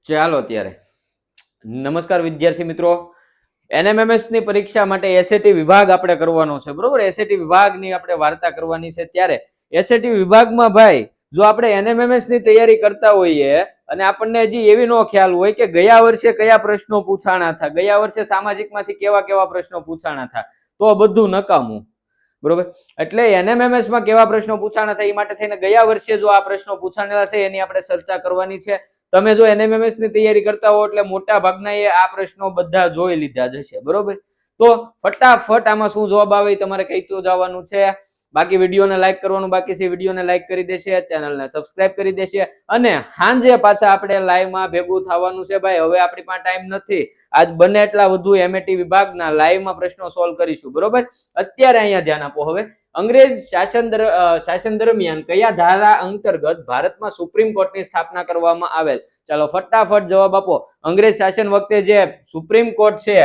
ચાલો ત્યારે નમસ્કાર વિદ્યાર્થી મિત્રો, એનએમએમએસ ની પરીક્ષા માટે એસએટી વિભાગ આપણે કરવાનો છે, બરોબર. એસએટી વિભાગની આપણે વાર્તા કરવાની છે. ત્યારે એસએટી વિભાગમાં ભાઈ જો આપણે એનએમએમએસ ની તૈયારી કરતા હોઈએ અને આપણને હજી એવી નો ખ્યાલ હોય કે ગયા વર્ષે કયા પ્રશ્નો પૂછાણા હતા, ગયા વર્ષે સામાજિકમાંથી કેવા કેવા પ્રશ્નો પૂછાણા હતા, તો બધું નકામું, બરોબર. એટલે એનએમએમએસ માં કેવા પ્રશ્નો પૂછાણા હતા એ માટે થઈને ગયા વર્ષે જો આ પ્રશ્નો પૂછાણેલા છે એની આપણે ચર્ચા કરવાની છે. તમે જો એનએમએમએસ ની તૈયારી કરતા હો એટલે મોટા ભાગના એ આ પ્રશ્નો બધા જોઈ લીધા જ હશે, બરોબર. તો ફટાફટ આમાં શું જવાબ આવે તમારે કહીતો જવાનું છે. બાકી વિડીયોને લાઈક કરવાનું બાકી છે, વિડીયોને લાઈક કરી દેશે, ચેનલને સબસ્ક્રાઇબ કરી દેશે અને સાંજે પાછા આપણે લાઈવમાં ભેગું થવાનું છે. ભાઈ હવે આપણી પાસે ટાઈમ નથી, આજ બને એટલા વધુ એમએટી વિભાગના લાઈવમાં પ્રશ્નો સોલ્વ કરીશું, બરોબર. અત્યારે અહીંયા ધ્યાન આપો. હવે અંગ્રેજ શાસન દરમિયાન કયા ધારા અંતર્ગત ભારતમાં સુપ્રીમ કોર્ટની સ્થાપના કરવામાં આવેલ? ચાલો ફટાફટ જવાબ આપો. અંગ્રેજ શાસન વખતે જે સુપ્રીમ કોર્ટ છે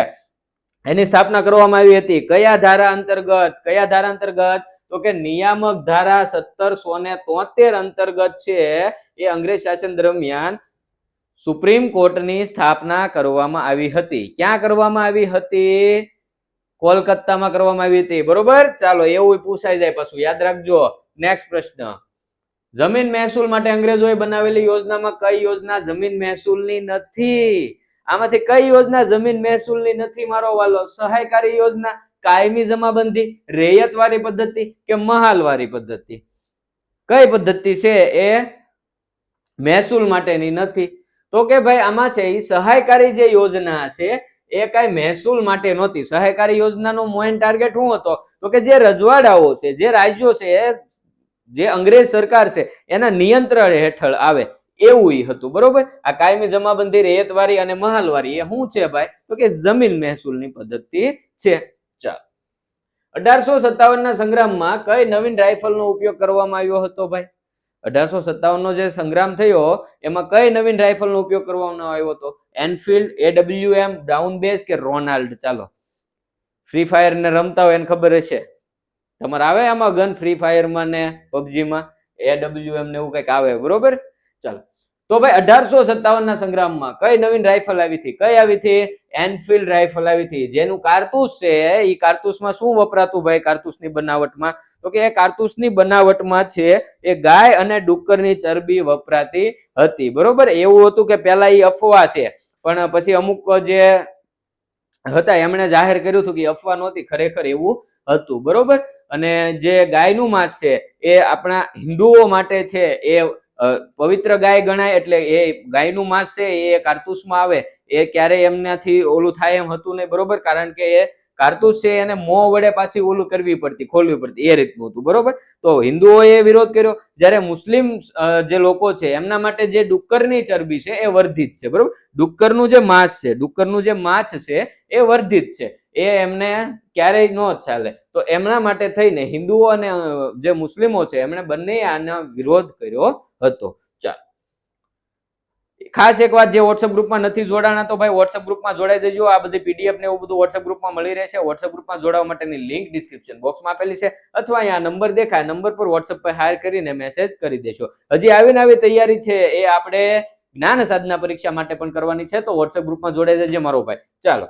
એની સ્થાપના કરવામાં આવી હતી, કયા ધારા અંતર્ગત? કયા ધારા અંતર્ગત? તો કે નિયામક ધારા 1773 અંતર્ગત છે એ અંગ્રેજ શાસન દરમિયાન સુપ્રીમ કોર્ટની સ્થાપના કરવામાં આવી હતી. ક્યાં કરવામાં આવી હતી? કોલકાતામાં કરવામાં આવી હતી, બરોબર. ચાલો એવું પૂછાઈ જાય પાછું, યાદ રાખજો. નેક્સ્ટ પ્રશ્ન, જમીન મહેસૂલ માટે અંગ્રેજોએ બનાવેલી યોજનામાં કઈ યોજના જમીન મહેસૂલની નથી? આમાંથી કઈ યોજના જમીન મહેસૂલની નથી મારો વાલો? સહાયકારી યોજના, કાયમી જમાબંધી, રેયતવારી પદ્ધતિ કે મહાલવારી પદ્ધતિ? કઈ પદ્ધતિ છે એ મહેસૂલ માટેની નથી? તો કે ભાઈ આમાં છે એ સહાયકારી જે યોજના છે એ કઈ મહેસૂલ માટે નહોતી. સહાયકારી યોજનાનો મેઇન ટાર્ગેટ શું હતો? તો કે જે રજવાડાઓ છે, જે રાજ્યો છે, જે અંગ્રેજ સરકાર છે એના નિયંત્રણ હેઠળ આવે એવું હતું, બરોબર. આ કાયમી જમાબંધી, રેયતવારી અને મહાલવારી એ શું છે ભાઈ? તો કે જમીન મહેસૂલની પદ્ધતિ છે. ચાલો, 1857 ના સંગ્રામમાં કઈ નવીન રાઇફલનો ઉપયોગ કરવામાં આવ્યો હતો ભાઈ? 1857 નો જે સંગ્રામ થયો એમાં કઈ નવીન રાઇફલનો ઉપયોગ કરવામાં આવ્યો હતો? એનફિલ્ડ, AWM, બ્રાઉન બેઝ કે રોનાલ્ડ? ચાલો, ફ્રી ફાયર ને રમતા હોય એને ખબર હશે, તમારે આવે આમાં ગન ફ્રી ફાયરમાં ને પબજીમાં AWM ને એવું કઈક આવે, બરોબર. ચાલો, તો ભાઈ 1857 ના સંગ્રામમાં કઈ નવીન રાઇફલ આવી હતી? કઈ આવી હતી? એનફિલ્ડ રાઇફલ આવી હતી. જેનું કારતૂસ છે એ કારતૂસમાં શું વપરાતું ભાઈ? કારતૂસની બનાવટમાં તો કે કારતૂસની બનાવટમાં છે એ ગાય અને ડુક્કરની ચરબી વપરાતી હતી, બરોબર. એવું હતું કે પેલા એ અફવા છે, પણ પછી અમુક જે હતા એમણે જાહેર કર્યું હતું કે અફવા નહોતી, ખરેખર એવું હતું, બરોબર. અને જે ગાયનું માંસ છે એ આપણા હિન્દુઓ માટે છે એ પવિત્ર ગાય ગણાય, એટલે એ ગાયનું માંસ છે એ કારતૂસમાં આવે એ ક્યારેય એમનાથી ઓલું થાય એમ હતું નહીં, બરોબર. કારણ કે એ કારતૂસ છે એને મોં વડે પાછી ઓલું કરવી પડતી, ખોલવી પડતી, એ રીતનું હતું, બરોબર. તો હિન્દુઓએ વિરોધ કર્યો, જ્યારે મુસ્લિમ જે લોકો છે એમના માટે જે ડુક્કરની ચરબી છે એ વર્ધિત છે, બરોબર. ડુક્કરનું જે માંસ છે, ડુક્કરનું જે માંસ છે એ વર્ધિત છે, એ એમને ક્યારેય ન ચાલે. તો એમના માટે થઈને હિન્દુઓ અને જે મુસ્લિમો છે એમણે બંને આનો વિરોધ કર્યો હતો. ચાલો, ખાસ એક વાત, જે વોટ્સએપ ગ્રુપમાં નથી જોડાણા તો ભાઈ વોટ્સએપ ગ્રુપમાં જોડાઈ જજો. આ બધી પીડીએફ ને એવું બધું વોટ્સએપ ગ્રુપમાં મળી રહેશે. વોટ્સએપ ગ્રુપમાં જોડાવા માટેની લિંક ડિસ્ક્રિપ્શન બોક્સમાં આપેલી છે, અથવા અહીંયા નંબર દેખાય, નંબર પર વોટ્સએપ પર હાયર કરીને મેસેજ કરી દેશો. હજી આવીને આવી તૈયારી છે એ આપણે જ્ઞાન સાધના પરીક્ષા માટે પણ કરવાની છે, તો વોટ્સએપ ગ્રુપમાં જોડાઈ જજે મારો ભાઈ. ચાલો,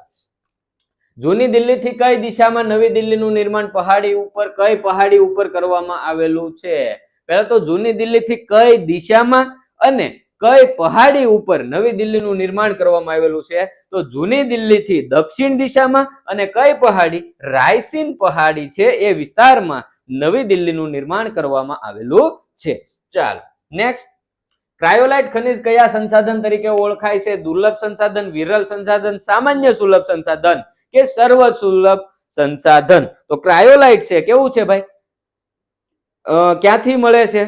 જૂની દિલ્હીથી કઈ દિશામાં નવી દિલ્હીનું નિર્માણ પહાડી ઉપર, કઈ પહાડી ઉપર કરવામાં આવેલું છે? પહેલા તો જૂની દિલ્હીથી કઈ દિશામાં અને કઈ પહાડી ઉપર નવી દિલ્હીનું નિર્માણ કરવામાં આવેલું છે? તો જૂની દિલ્હીથી દક્ષિણ દિશામાં અને કઈ પહાડી? રાયસીન પહાડી છે એ વિસ્તારમાં નવી દિલ્હીનું નિર્માણ કરવામાં આવેલું છે. ચાલો, નેક્સ્ટ, ક્રાયોલાઇટ ખનિજ કયા સંસાધન તરીકે ઓળખાય છે? દુર્લભ સંસાધન, વિરલ સંસાધન, સામાન્ય સુલભ સંસાધન કે સર્વ સુલભ સંસાધન? તો ક્રાયોલાઇટ છે કેવું છે ભાઈ? ક્યાંથી મળે છે?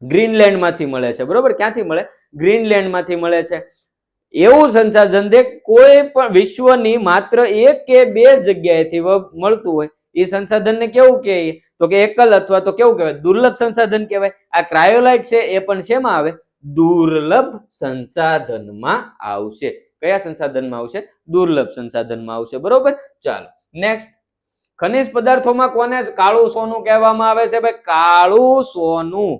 ગ્રીનલેન્ડ માંથી મળે છે, બરોબર. ક્યાંથી મળે? ગ્રીનલેન્ડ માંથી મળે છે. એવું સંસાધન જે કોઈ પણ વિશ્વની માત્ર એક કે બે જગ્યાએથી મળતું હોય એ સંસાધનને કેવું કહે? તો કે એકલ અથવા તો કેવું કહેવાય? દુર્લભ સંસાધન કહેવાય. આ ક્રાયોલાઇટ છે એ પણ શેમાં આવે? દુર્લભ સંસાધનમાં આવશે. કયા સંસાધનમાં આવશે? દુર્લભ સંસાધનમાં આવશે, બરોબર. ચાલો, નેક્સ્ટ, ખનિજ પદાર્થોમાં કોને કાળું સોનું કહેવામાં આવે છે ભાઈ? કાળું સોનું,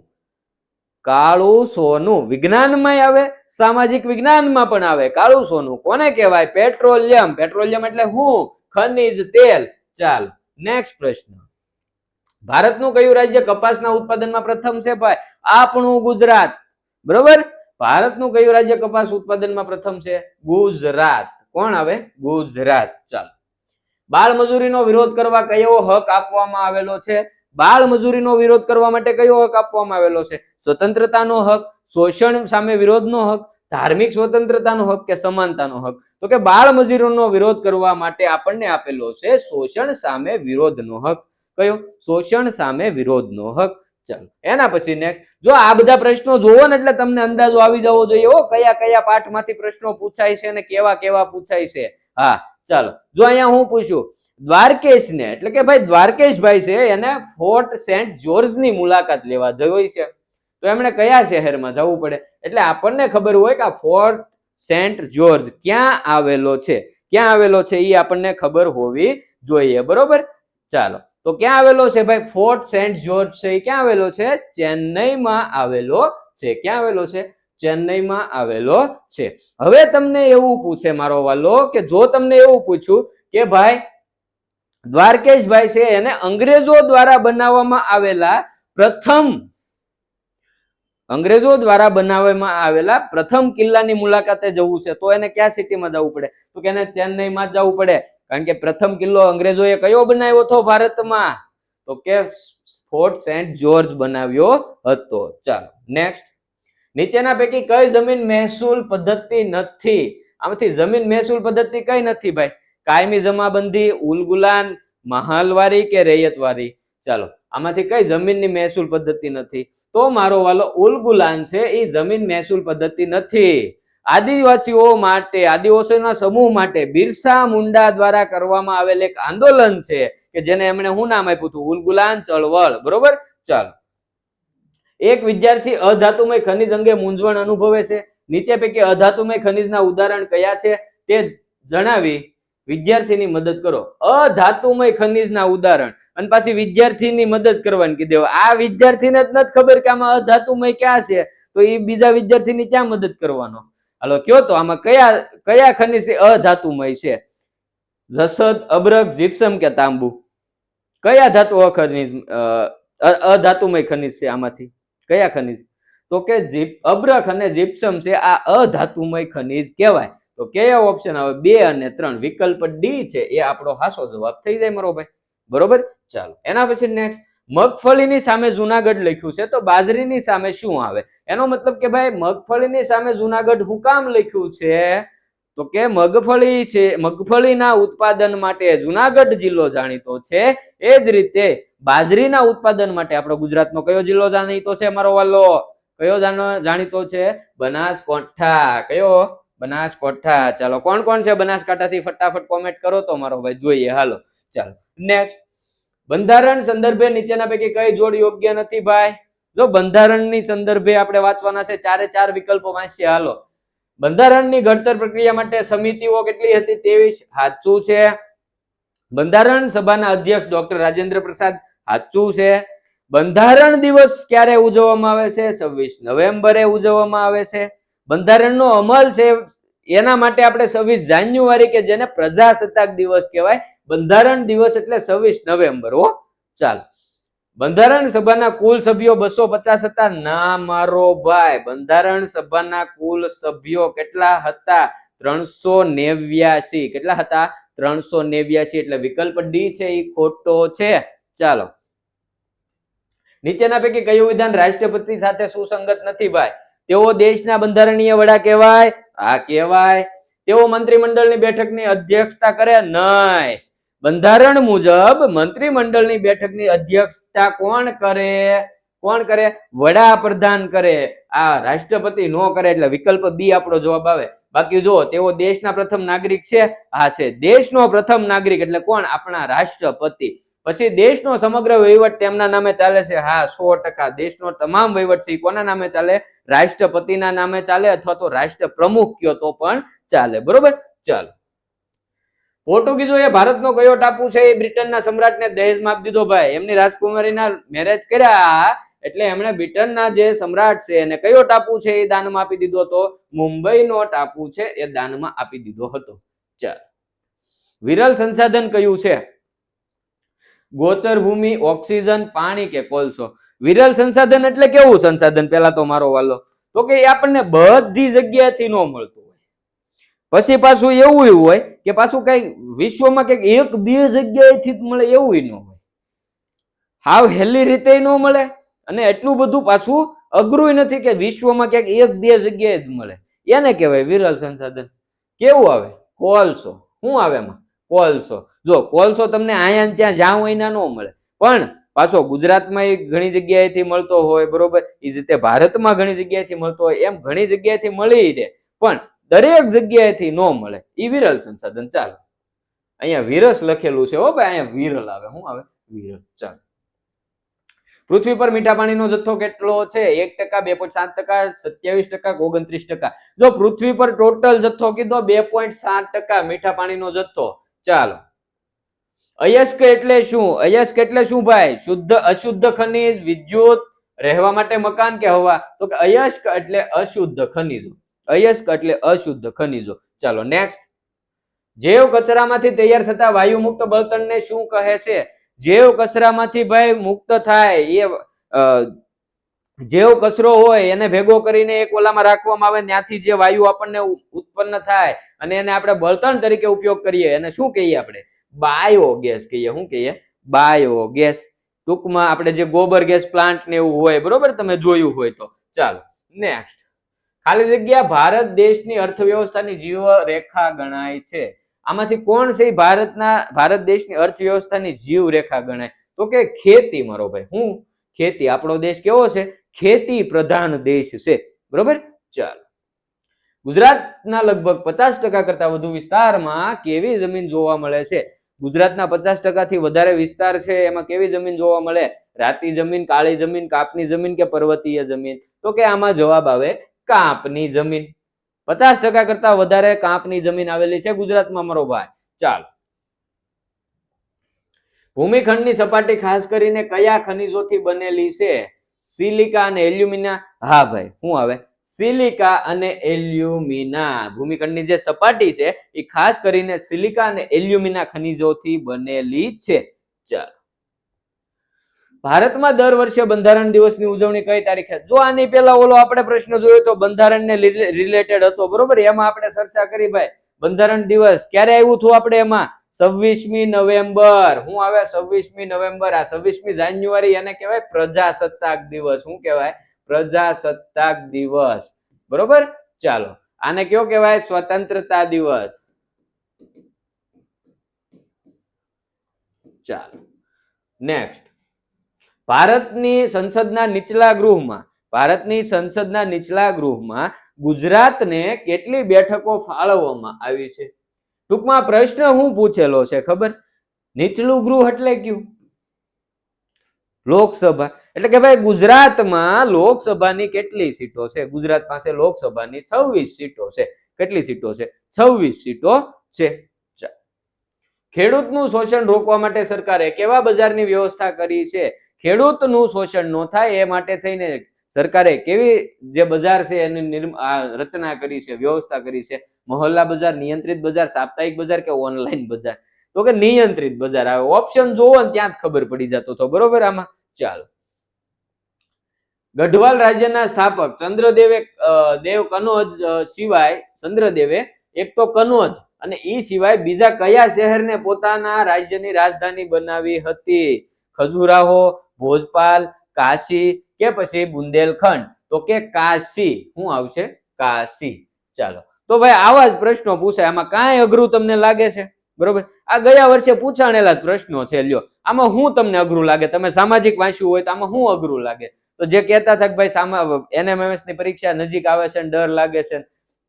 કાળું સોનું વિજ્ઞાનમાં આવે, સામાજિક વિજ્ઞાનમાં પણ આવે. કાળું સોનું કોને કહેવાય? પેટ્રોલિયમ. પેટ્રોલિયમ એટલે શું? ખનિજ તેલ. ચાલો નેક્સ્ટ પ્રશ્ન. ભારતનું કયું રાજ્ય કપાસના ઉત્પાદનમાં પ્રથમ છે ભાઈ? આપણું ગુજરાત. બરોબર. ભારતનું કયું રાજ્ય કપાસ ઉત્પાદનમાં પ્રથમ છે? ગુજરાત. કોણ આવે? ગુજરાત. ચાલો. બાળ મજૂરીનો વિરોધ કરવા કયો હક આપવામાં આવેલો છે? બાળ મજૂરીનો વિરોધ કરવા માટે કયો હક આપવામાં આવેલો છે? સ્વતંત્રતાનો હક, શોષણ સામે વિરોધનો હક, ધાર્મિક સ્વતંત્રતાનો હક કે સમાનતાનો હક? તો કે બાળ મજૂરીનો વિરોધ કરવા માટે આપણને આપેલો છે શોષણ સામે વિરોધનો હક. કયો? શોષણ સામે વિરોધનો હક. ચાલો એના પછી નેક્સ્ટ. જો આ બધા પ્રશ્નો જોવો ને એટલે તમને અંદાજો આવી જવો જોઈએ કયા કયા પાઠમાંથી પ્રશ્નો પૂછાય છે અને કેવા કેવા પૂછાય છે. હા ચાલો જો અહીંયા હું પૂછું દ્વારકેશ ને, એટલે કે ભાઈ દ્વારકેશભાઈ છે એને ફોર્ટ સેન્ટ જ્યોર્જ ની મુલાકાત લેવા જઈ છે, તો એમણે કયા શહેરમાં જવું પડે? એટલે આપણને ખબર હોય કે આ ફોર્ટ સેન્ટ જ્યોર્જ ક્યાં આવેલો છે, ક્યાં આવેલો છે એ આપણને ખબર હોવી જોઈએ. બરોબર. ચાલો તો ક્યાં આવેલો છે ભાઈ? ફોર્ટ સેન્ટ જ્યોર્જ છે એ ક્યાં આવેલો છે? ચેન્નઈમાં આવેલો છે. ક્યાં આવેલો છે? ચેન્નઈમાં આવેલો છે. હવે તમને એવું પૂછે મારો વાલો કે જો તમને એવું પૂછ્યું કે ભાઈ દ્વારકેશભાઈ છે એને અંગ્રેજો દ્વારા બનાવવામાં આવેલા પ્રથમ કિલ્લાની મુલાકાતે જવું છે, તો એને ક્યાં સિટીમાં જવું પડે? તો કે એને ચેન્નઈમાં જવું પડે. કારણ કે પ્રથમ કિલ્લો અંગ્રેજોએ કયો બનાવ્યો હતો ભારતમાં? તો કે ફોર્ટ સેન્ટ જ્યોર્જ બનાવ્યો હતો. ચાલો નેક્સ્ટ. નીચેના પૈકી કઈ જમીન મહેસૂલ પદ્ધતિ નથી? આમાંથી જમીન મહેસૂલ પદ્ધતિ કઈ નથી ભાઈ? કાયમી જમાબંધી, ઉલગુલાન, મહાલવારી કે રૈયતવારી? ચાલો આમાંથી કઈ જમીનની મહેસૂલ પદ્ધતિ નથી? તો મારો વાલો ઉલગુલાન છે એ જમીન મહેસૂલ પદ્ધતિ નથી. આદિવાસીઓના સમૂહ માટે બિરસા મુંડા દ્વારા કરવામાં આવેલ એક આંદોલન છે કે જેને એમણે શું નામ આપ્યું હતું? ઉલગુલાન ચળવળ. બરોબર. ચાલો. એક વિદ્યાર્થી અધાતુમય ખનિજ અંગે મૂંઝવણ અનુભવે છે. નીચે પૈકી અધાતુમય ખનિજના ઉદાહરણ કયા છે તે જણાવી વિદ્યાર્થીની મદદ કરો. અધાતુમય ખનિજના ઉદાહરણ અને પાછી વિદ્યાર્થીની મદદ કરવાની કીધું. આ વિદ્યાર્થીને જ નથી ખબર કે આમાં અધાતુમય ક્યાં છે, તો એ બીજા વિદ્યાર્થીની ક્યાં મદદ કરવાનો? હાલો કયો તો આમાં કયા ખનિજ અધાતુમય છે? રસદ, અબરખ, જીપ્સમ કે તાંબુ? કયા ધાતુ અધાતુમય ખનિજ છે આમાંથી? કયા ખનિજ? તો કે અબરખ અને જીપ્સમ છે આ અધાતુમય ખનિજ કહેવાય. તો કયા ઓપ્શન આવે? 2 અને 3. વિકલ્પ ડી છે એ આપણો હાસો જવાબ થઈ જાય મારો ભાઈ. બરોબર. ચાલો એના પછી નેક્સ્ટ. મગફળીની સામે જુનાગઢ લખ્યું છે, તો બાજરીની સામે શું આવે? એનો મતલબ કે ભાઈ મગફળીની સામે જુનાગઢ હું કામ લખ્યું છે? તો કે મગફળીના ઉત્પાદન માટે જુનાગઢ જિલ્લો જાણીતો છે. એ જ રીતે બાજરીના ઉત્પાદન માટે આપણો ગુજરાતનો કયો જિલ્લો જાણીતો છે મારો વાલો? કયો જાણીતો છે? બનાસકાંઠા. કયો? બનાસકાંઠા. ચાલો કોણ કોણ છે બનાસકાંઠાથી ફટાફટ કોમેન્ટ કરો તો મારો ભાઈ જોઈએ. હાલો ચાલો નેક્સ્ટ. બંધારણ સંદર્ભે નીચેના પૈકી કઈ જોડ યોગ્ય નથી ભાઈ? જો બંધારણની સંદર્ભે આપણે વાંચવાના છે, 4 વિકલ્પો વાંચીએ. હાલો. બંધારણની ઘડતર પ્રક્રિયા માટે સમિતિઓ કેટલી હતી? 23. સાચું છે. બંધારણ સભાના અધ્યક્ષ ડોક્ટર રાજેન્દ્ર પ્રસાદ? સાચું છે. બંધારણ દિવસ ક્યારે ઉજવવામાં આવે છે? 26 નવેમ્બરે ઉજવવામાં આવે છે. બંધારણનો અમલ છે એના માટે આપણે 26 જાન્યુઆરી કે જેને પ્રજાસત્તાક દિવસ કહેવાય. બંધારણ દિવસ એટલે 26 નવેમ્બર. ચાલો. બંધારણ સભાના કુલ સભ્યો 250 હતા? ના મારો ભાઈ. બંધારણ સભાના કુલ સભ્યો કેટલા હતા? 389. કેટલા હતા? 389. એટલે વિકલ્પ ડી છે એ ખોટો છે. ચાલો. નીચેના પૈકી કયું વિધાન રાષ્ટ્રપતિ સાથે સુસંગત નથી ભાઈ? તેઓ દેશના બંધારણીય વડા કહેવાય? આ કહેવાય. તેઓ મંત્રીમંડળની બેઠકની અધ્યક્ષતા કરે? નહીં. બંધારણ મુજબ મંત્રીમંડળની બેઠકની અધ્યક્ષતા કોણ કરે? કોણ કરે? વડાપ્રધાન કરે. આ રાષ્ટ્રપતિ નો કરે. એટલે વિકલ્પ બી આપણો જવાબ આવે. બાકી જો તેઓ દેશના પ્રથમ નાગરિક છે? હા છે. દેશનો પ્રથમ નાગરિક એટલે કોણ? આપણા રાષ્ટ્રપતિ. પછી દેશનો સમગ્ર વહીવટ તેમના નામે ચાલે છે? હા 100%. દેશનો તમામ વહીવટ છે કોના નામે ચાલે? રાષ્ટ્રપતિના નામે ચાલે, અથવા તો રાષ્ટ્ર પ્રમુખ કયો તો પણ ચાલે. બરોબર. ચાલો. પોર્ટુગીઝોએ ભારતનો કયો ટાપુ છે એ બ્રિટનના સમ્રાટને દહેજમાં આપી દીધો ભાઈ? એમની રાજકુમારીના મેરેજ કર્યા એટલે એમણે બ્રિટનના જે સમ્રાટ છે એને કયો ટાપુ છે એ દાનમાં આપી દીધો હતો? મુંબઈનો ટાપુ છે એ દાનમાં આપી દીધો હતો. ચાલ, વિરલ સંસાધન કયું છે? ગોચર ભૂમિ, ઓક્સિજન, પાણી કે કોલસો? વિરલ સંસાધન એટલે કેવું સંસાધન? પેલા તો મારો વાલો તો કે આપણને બધી જગ્યાએથી ન મળતું હોય. પછી પાછું એવું હોય કે પાછું કઈ વિશ્વમાં કઈક એક બે જગ્યાએથી જ મળે એવું ન હોય. હાવ હેલી રીતે ન મળે અને એટલું બધું પાછું અઘરું નથી કે વિશ્વમાં ક્યાંક એક બે જગ્યાએ જ મળે. એને કહેવાય વિરલ સંસાધન. કેવું આવે? કોલસો. શું આવે એમાં? કોલસો. જો કોલસો તમને અહીંયા ત્યાં જ્યાં હોય ના ન મળે, પણ પાછો ગુજરાતમાં ઘણી જગ્યાએથી મળતો હોય, બરોબર, એ રીતે ભારતમાં ઘણી જગ્યાએથી મળતો હોય, એમ ઘણી જગ્યાએથી મળી રહે, પણ દરેક જગ્યાએથી ન મળે. એ વિરલ સંસાધન. ચાલો, અહીંયા વિરસ લખેલું છે હો ભાઈ, અહીંયા વિરલ આવે. શું આવે? વિરલ. ચાલો, પૃથ્વી પર મીઠા પાણીનો જથ્થો કેટલો છે? 1%, 2.7%, 27%, 29%? જો પૃથ્વી પર ટોટલ જથ્થો કીધો 2.7% મીઠા પાણીનો જથ્થો. ચાલો, અયસ્ક એટલે શું? અયસ્ક એટલે શું ભાઈ? શુદ્ધ અશુદ્ધ ખનિજ, વિદ્યુત, રહેવા માટે મકાન કે હવા? તો કે અયસ્ક એટલે અશુદ્ધ ખનિજો. અયસ્ક એટલે અશુદ્ધ ખનિજો. ચાલો નેક્સ્ટ, જૈવ કચરામાંથી તૈયાર થતા વાયુ મુક્ત બળતણને શું કહે છે? જૈવ કચરામાંથી ભાઈ મુક્ત થાય એ જેવો કચરો હોય એને ભેગો કરીને એક ઓલામાં રાખવામાં આવે, ત્યાંથી જે વાયુ આપણને ઉત્પન્ન થાય અને એને આપણે બળતણ તરીકે ઉપયોગ કરીએ એને શું કહીએ? આપણે બાયોગેસ કહીએ. શું કહીએ? બાયોગેસ. ટૂંકમાં આપણે જે ગોબર ગેસ પ્લાન્ટ ને એવું હોય, બરોબર, તમે જોયું હોય તો. ચાલો નેક્સ્ટ, ખાલી જગ્યા ભારત દેશની અર્થવ્યવસ્થાની જીવ રેખા ગણાય છે. આમાંથી કોણ છે ભારત દેશની અર્થવ્યવસ્થાની જીવ રેખા ગણાય? તો કે ખેતી મારો ભાઈ. હું? ખેતી. આપણો દેશ કેવો છે? ખેતી પ્રધાન દેશ છે, બરોબર. ચાલો, ગુજરાતના લગભગ 50% કરતા વધુ વિસ્તારમાં કેવી જમીન જોવા મળે છે? ગુજરાતના 50% થી વધારે વિસ્તાર છે એમાં કેવી જમીન જોવા મળે? રાતી જમીન, કાળી જમીન, કાપની જમીન કે પર્વતીય જમીન? તો કે આમાં જવાબ આવે કાપની જમીન. 50% કરતા વધારે કાપની જમીન આવેલી છે ગુજરાતમાં મારો ભાઈ. ચાલો, ભૂમિખંડની સપાટી ખાસ કરીને કયા ખનિજોથી બનેલી છે? સિલિકા અને એલ્યુમિના. હા ભાઈ, શું આવે? સિલિકા અને એલ્યુમિના. ભૂમિખંડની જે સપાટી છે એ ખાસ કરીને સિલિકા અને એલ્યુમિના ખનિજોથી બનેલી છે. ચાલો, ભારતમાં દર વર્ષે બંધારણ દિવસની ઉજવણી કઈ તારીખે? જો આની પહેલા ઓલો આપણે પ્રશ્ન જોયો તો બંધારણને રિલેટેડ હતો, બરોબર, એમાં આપણે ચર્ચા કરી ભાઈ. બંધારણ દિવસ ક્યારે આવ્યું હતું? આપણે એમાં 26મી નવેમ્બર. શું આવે? 26મી નવેમ્બર. આ 26મી જાન્યુઆરી એને કહેવાય પ્રજાસત્તાક દિવસ. શું કહેવાય? પ્રજાસત્તાક દિવસ, બરોબર. ચાલો, આને કયો કહેવાય? સ્વતંત્રતા દિવસ. ચાલો નેક્સ્ટ, ભારતની સંસદના નીચલા ગૃહમાં ગુજરાતને કેટલી બેઠકો ફાળવવામાં આવી છે? ટૂંકમાં પ્રશ્ન શું પૂછેલો છે ખબર? નીચલું ગૃહ એટલે કયું? લોકસભા. એટલે કે ભાઈ ગુજરાતમાં લોકસભાની કેટલી સીટો છે? ગુજરાત પાસે લોકસભાની 26 સીટો છે. કેટલી સીટો છે? 26 સીટો છે. ખેડૂતનું શોષણ રોકવા માટે સરકારે કેવા બજારની વ્યવસ્થા કરી છે? ખેડૂતનું શોષણ ન થાય એ માટે થઈને સરકારે કેવી જે બજાર છે એની રચના કરી છે, વ્યવસ્થા કરી છે? મહોલ્લા બજાર, નિયંત્રિત બજાર, સાપ્તાહિક બજાર કે ઓનલાઈન બજાર? તો કે નિયંત્રિત બજાર આવે. ઓપ્શન જોવો ને ત્યાં જ ખબર પડી જતો હતો, બરોબર આમાં. ચાલો, ગઢવાલ રાજ્યના સ્થાપક ચંદ્રદેવે દેવ કનોજ સિવાય ચંદ્રદેવે એક તો કનોજ અને એ સિવાય બીજા કયા શહેરને પોતાના રાજ્યની રાજધાની બનાવી હતી? ખજુરાહો, ભોજપાલ, કાશી કે પછી બુંદેલખંડ? તો કે કાશી. શું આવશે? કાશી. ચાલો, તો ભાઈ આવા જ પ્રશ્નો પૂછાય. આમાં કાંઈ અઘરું તમને લાગે છે? બરોબર, આ ગયા વર્ષે પૂછાણેલા જ પ્રશ્નો છે. લ્યો, આમાં શું તમને અઘરું લાગે? તમે સામાજિક વાંચ્યું હોય તો આમાં શું અઘરું લાગે? તો જે કહેતા હતા કે ભાઈ એનએમએમએસ ની પરીક્ષા નજીક આવે છે ને ડર લાગે છે,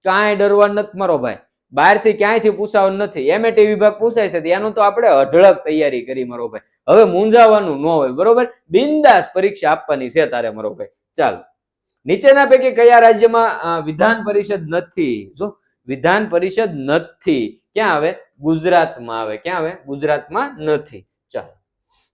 કાંઈ ડરવાનું નથી મારો ભાઈ. બહારથી ક્યાંયથી પૂછાવાનું નથી. એમએટી વિભાગ પૂછાય છે એનું તો આપણે અઢળક તૈયારી કરી મારો ભાઈ. હવે મૂંઝાવાનું ન હોય, બરોબર. બિંદાસ પરીક્ષા આપવાની છે તારે મારો ભાઈ. ચાલો, નીચેના પૈકી કયા રાજ્યમાં વિધાન પરિષદ નથી? જો વિધાન પરિષદ નથી, ક્યાં આવે? ગુજરાતમાં આવે. ક્યાં આવે? ગુજરાતમાં નથી. ચાલો,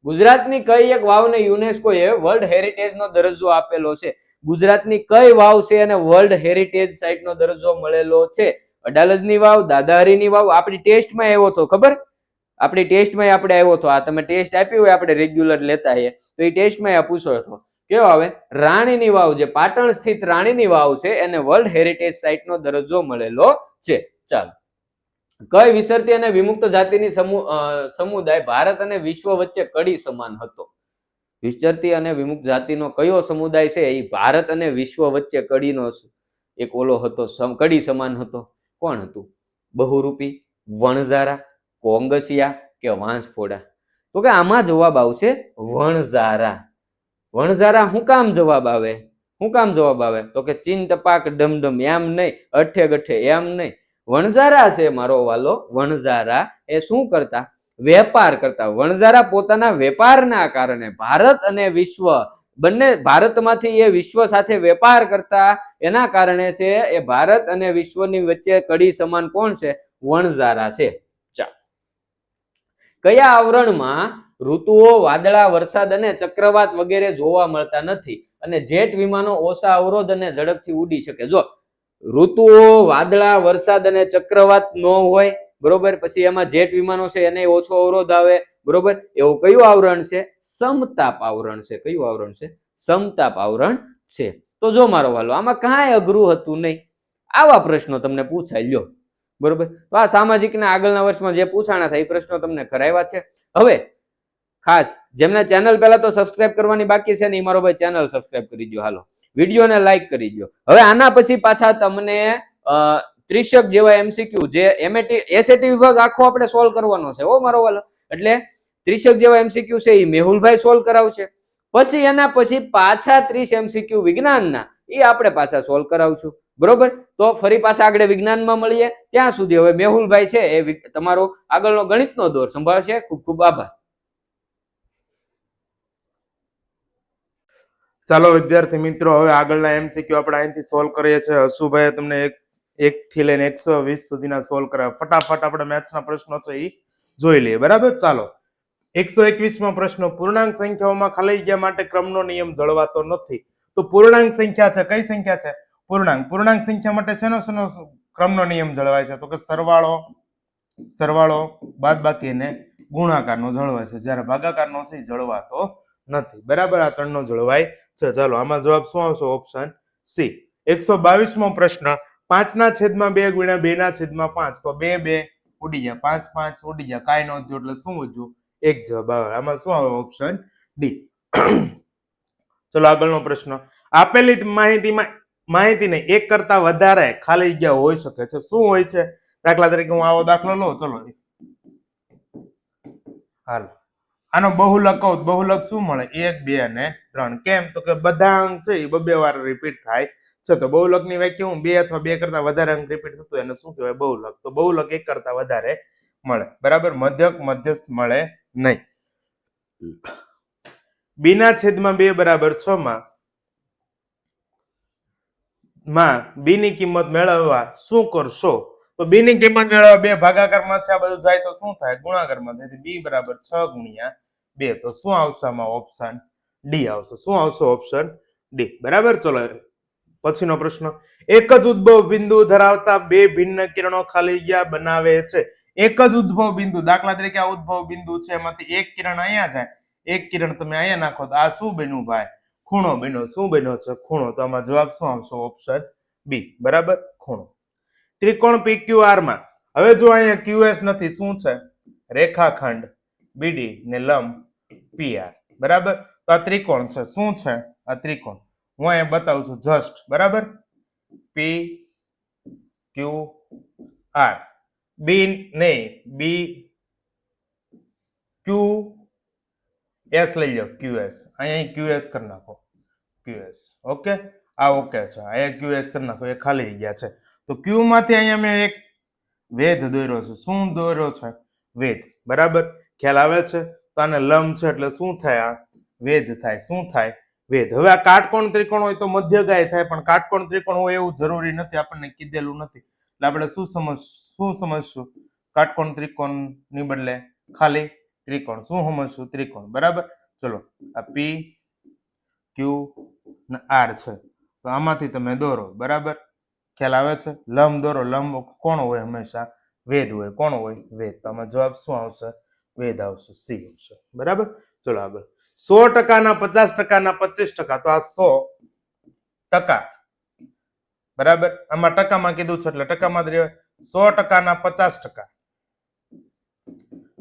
ગુજરાતની કઈ એક વાવને યુનેસ્કોએ વર્લ્ડ હેરિટેજનો દરજ્જો આપેલો છે? ગુજરાતની કઈ વાવ છે અને વર્લ્ડ હેરિટેજ સાઇટનો દરજ્જો મળેલો છે? અડાલજની વાવ, દાદાહરીની વાવ. આપણી ટેસ્ટમાં આવ્યો હતો, ખબર? આપણી ટેસ્ટમાં આપણે આવ્યો હતો. આ તમે ટેસ્ટ આપી હોય, આપણે રેગ્યુલર લેતા હોઈએ તો એ ટેસ્ટમાં પૂછ્યો હતો. કેવો આવે? રાણીની વાવ, જે પાટણ સ્થિત રાણીની વાવ છે એને વર્લ્ડ હેરિટેજ સાઇટનો દરજ્જો મળેલો છે. ચાલો, કઈ વિસરતી અને વિમુક્ત જાતિની સમુદાય ભારત અને વિશ્વ વચ્ચે કડી સમાન હતો? વિચરતી અને વિમુક્ત જાતિનો કયો સમુદાય છે એ ભારત અને વિશ્વ વચ્ચે કડીનો એક ઓલો હતો, કડી સમાન હતો? કોણ હતું? બહુરૂપી, વણઝારા, કોંગસિયા કે વાંસફોડા? તો કે આમાં જવાબ આવશે વણઝારા. વણઝારા શું કામ જવાબ આવે? શું કામ જવાબ આવે? તો કે ચીન ટપાક ડમડમ એમ નહીં, અઠે ગઠે એમ નહીં. વણઝારા છે મારો વાલો. વણઝારા એ શું કરતા? વેપાર કરતા. વણઝારા પોતાના વેપારના કારણે ભારત અને વિશ્વ બંને, ભારતમાંથી એ વિશ્વ સાથે વેપાર કરતા, એના કારણે છે એ ભારત અને વિશ્વની વચ્ચે કડી સમાન કોણ છે? વણઝારા છે. કયા આવરણમાં ઋતુઓ, વાદળા, વરસાદ અને ચક્રવાત વગેરે જોવા મળતા નથી અને જેટ વિમાનો ઓછા અવરોધ અને ઝડપથી ઉડી શકે? જો ઋતુઓ, વાદળા, વરસાદ અને ચક્રવાત ન હોય, બરોબર, પછી એમાં જેટ વિમાનો છે એને ઓછો અવરોધ આવે, બરોબર, એવું કયું આવરણ છે? સમતાપ આવરણ છે. કયું આવરણ છે? સમતાપ આવરણ છે. તો જો મારો વાલો, આમાં કાંઈ અઘરું હતું નહીં. આવા પ્રશ્નો તમને પૂછાય લ્યો, બરોબર. તો આ સામાજિકના આગળના વર્ષમાં જે પૂછાણા થાય એ પ્રશ્નો તમને કરાવ્યા છે. હવે ખાસ જેમને ચેનલ પહેલા તો સબસ્ક્રાઇબ કરવાની બાકી છે ને, એ મારો ભાઈ ચેનલ સબસ્ક્રાઇબ કરી દો. હાલો, વિડીયોને લાઈક કરી દો. હવે આના પછી પાછા તમને 30 જેવા એમસીક્યુ, જે એસએટી વિભાગ આખો આપણે સોલ્વ કરવાનો છે હો મારો વાલો. એટલે 30 જેવા એમસીક્યુ છે એ મેહુલભાઈ સોલ્વ કરાવશે. પછી એના પછી પાછા 30 એમસીક્યુ વિજ્ઞાનના એ આપણે પાછા સોલ્વ કરાવશું, બરોબર. તો ફરી પાછા આગળ વિજ્ઞાનમાં મળીએ. ત્યાં સુધી હવે મેહુલભાઈ છે એ તમારો આગળનો ગણિતનો દોર સંભાળશે. ખૂબ ખૂબ આભાર. ચાલો વિદ્યાર્થી મિત્રો, હવે આગળના એમસીક્યુ આપણે અહીંથી સોલ્વ કરીએ છીએ. હસુભાઈ તમને એક થી લઈને 120 સુધીના સોલ્વ કરાવ્યા. ફટાફટ આપણે મેથ્સના પ્રશ્નો છે એ જોઈ લઈએ, બરાબર. ચાલો, 121માં પ્રશ્ન, પૂર્ણાંક સંખ્યાઓમાં ખાલી જગ્યા માટે ક્રમનો નિયમ જળવાતો નથી. તો પૂર્ણાંક સંખ્યા છે, કઈ સંખ્યા છે? પૂર્ણાંક. પૂર્ણાંક સંખ્યા માટે શેનો ક્રમનો નિયમ જળવાય છે? તો કે સરવાળો, બાદબાકી અને ગુણાકારનો જળવાય છે, જ્યારે ભાગાકારનો છે જળવાતો નથી, બરાબર. આ ત્રણનો જળવાય છે. ચાલો, આમાં જવાબ શું આવશે? Option C. 122મો પ્રશ્ન, 5/2 ગુણ્યા 2/5. તો 2 2 ઉડી ગયા, 5 5 ઉડી ગયા, કાંઈ ન થયું, એટલે શું વધ્યું? એક જવાબ આવે. આમાં શું આવે? Option D. ચલો આગળનો પ્રશ્ન, આપેલી માહિતીને એક કરતા વધારે ખાલી જગ્યા હોઈ શકે છે. શું હોય છે? દાખલા તરીકે હું આવો દાખલો લઉં. ચલો હાલ, આનો બહુલક કહું, બહુલક શું મળે? 1 2 અને 3. કેમ? તો કે બધા અંક છે એ 2 વાર રિપીટ થાય છે. તો બહુલકની વ્યાખ્યા હું 2 અથવા 2 કરતા વધારે અંક રિપીટ થતું એને શું કહેવાય? બહુલક. તો બહુલક 1 કરતા વધારે મળે, બરાબર. મધ્યસ્થ મળે નહીં. 2/2 બરાબર 6 માં b ની કિંમત મેળવવા શું કરશો? તો b ની કિંમત મેળવવા 2 ભાગાકારમાં છે, આ બધું જાય તો શું થાય? ગુણાકારમાં. તેથી b બરાબર 6 ગુણ્યા 2. તો શું આવશે આમાં? ઓપ્શન ડી આવશે. શું આવશે? ઓપ્શન ડી, બરાબર. ચલો પછીનો પ્રશ્ન, એક જ ઉદ્ભવ બિંદુ ધરાવતા બે ભિન્ન કિરણો ખાલી જગ્યા બનાવે છે. એક જ ઉદ્ભવ બિંદુ, દાખલા તરીકે આ ઉદ્ભવ બિંદુ છે, એમાંથી એક કિરણ અહીંયા જાય, એક કિરણ તમે અહીંયા નાખો, તો આ શું બન્યું ભાઈ? ખૂણો બન્યો. શું બન્યો છે? ખૂણો. તો આમાં જવાબ શું આવશે? ઓપ્શન બી, બરાબર, ખૂણો. ત્રિકોણ PQR માં હવે જો અહીંયા QS નથી, શું છે? રેખાખંડ BD ને લંબ PR, બરાબર. તો આ ત્રિકોણ છે. શું છે? આ ત્રિકોણ. હું અહીંયા બતાવું છું જસ્ટ, બરાબર. PQR, B નહીં, QS લઈ લો. QS અહીંયા QS કરી નાખો. QS, okay. આ ઓકે છે. અહીંયા QS કરી નાખો, એ ખાલી ગયા છે. તો Q માંથી અહીંયા મેં એક વેધ દોર્યો છે. શું દોર્યો છે? વેધ, બરાબર. ખ્યાલ આવે છે? તો આને લંબ છે એટલે શું થાય? આ વેધ થાય. શું થાય? વેધ. હવે આ કાટકોણ ત્રિકોણ હોય તો મધ્યગાય થાય, પણ કાટકોણ ત્રિકોણ હોય એવું જરૂરી નથી, આપણને કીધેલું નથી. એટલે આપણે શું સમજશું? કાટકોણ ત્રિકોણ ની બદલે ખાલી ત્રિકોણ શું સમજશું? ત્રિકોણ. બરાબર. ચલો આ પી ક્યુ ને આર છે, તો આમાંથી તમે દોરો. બરાબર, ખ્યાલ આવે છે? લંબ દોરો. લંબ કોણ હોય? હંમેશા વેદ હોય. કોણ હોય? વેદ. તો આમાં જવાબ શું આવશે? વેદ આવશે. સી આવશે. બરાબર. ચલો આગળ. 100% 50% 25%, તો આ 100%. બરાબર, આમાં ટકામાં કીધું છે એટલે ટકામાં જ રહેવાય. 100% 50%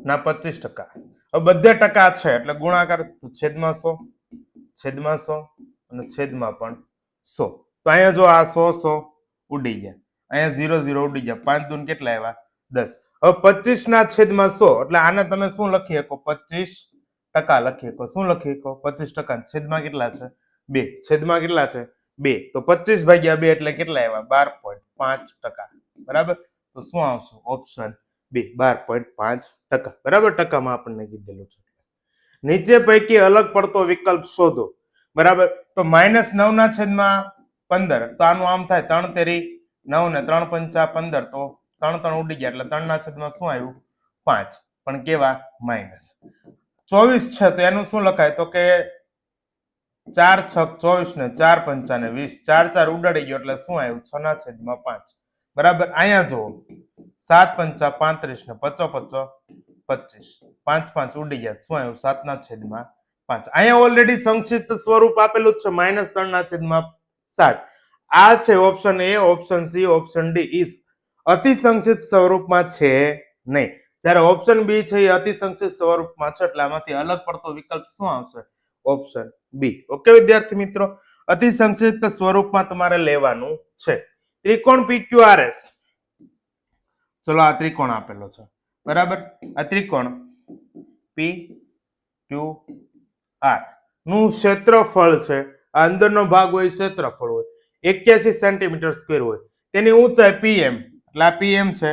ના 25%. હવે બધે ટકા છે એટલે ગુણાકાર છેદમાં 100, છેદમાં 100 અને છેદમાં પણ 100. તો અહીંયા જો આ 100 ઉડી ગયા, અહીંયા 0 0 ઉડી ગયા. 5 દૂન કેટલા આવ્યા? 10. હવે 25 ના છેદમાં 100 એટલે આને તમે શું લખી શકો? 25% લખી શકો. શું લખી શકો? 25%. છેદમાં કેટલા છે? 2. છેદમાં કેટલા છે? 2. તો 25 ભાગ્યા 2 એટલે કેટલા આવ્યા? 12.5%. બરાબર. તો શું આવશે? Option B, 12.5%. બરાબર, ટકામાં આપણને કીધેલું છે. નીચે પૈકી અલગ પડતો વિકલ્પ શોધો. બરાબર, તો -9 ના છેદમાં 15, તો આનું આમ થાય 3 તેરી 9 ને 3 પંચા 15, તો 3 3 ઉડી ગયા એટલે 3 ના છેદમાં શું આવ્યું? 5. પણ કેવા? માઇનસ. 24 છે તો એનું શું લખાય? તો કે 4 6 24 ને 4 પંચા ને 20, 4 4 ઉડાડી ગયો એટલે શું આવ્યું? 6 ના છેદમાં 5. બરાબર, અહીંયા જુઓ 7 પંચા 35 ને 5 5 25, 5 5 ઉડી ગયા, શું આવ્યું? 7 ના છેદમાં 5. અહીંયા ઓલરેડી સંક્ષિપ્ત સ્વરૂપ આપેલું જ છે -3 ના છેદમાં 7. આ છે option A, option C, option D is અતિ સંક્ષિપ્ત સ્વરૂપમાં છે નહીં. જ્યારે ઓપ્શન બી છે એ અતિ સંક્ષિપ્ત સ્વરૂપમાં છે એટલે આમાંથી અલગ પડતો વિકલ્પ શું આવશે? ઓપ્શન બી. ઓકે વિદ્યાર્થી મિત્રો, અતિ સંક્ષિપ્ત સ્વરૂપમાં તમારે લેવાનું છે. ત્રિકોણ PQRS. ચલો આ ત્રિકોણ આપેલો છે. બરાબર, આ ત્રિકોણ PQR નું ક્ષેત્રફળ છે. આ અંદરનો ભાગ હોય ક્ષેત્રફળ હોય 81 સેન્ટીમીટર સ્ક્વેર હોય. તેની ઊંચાઈ PM, એટલે આ PM છે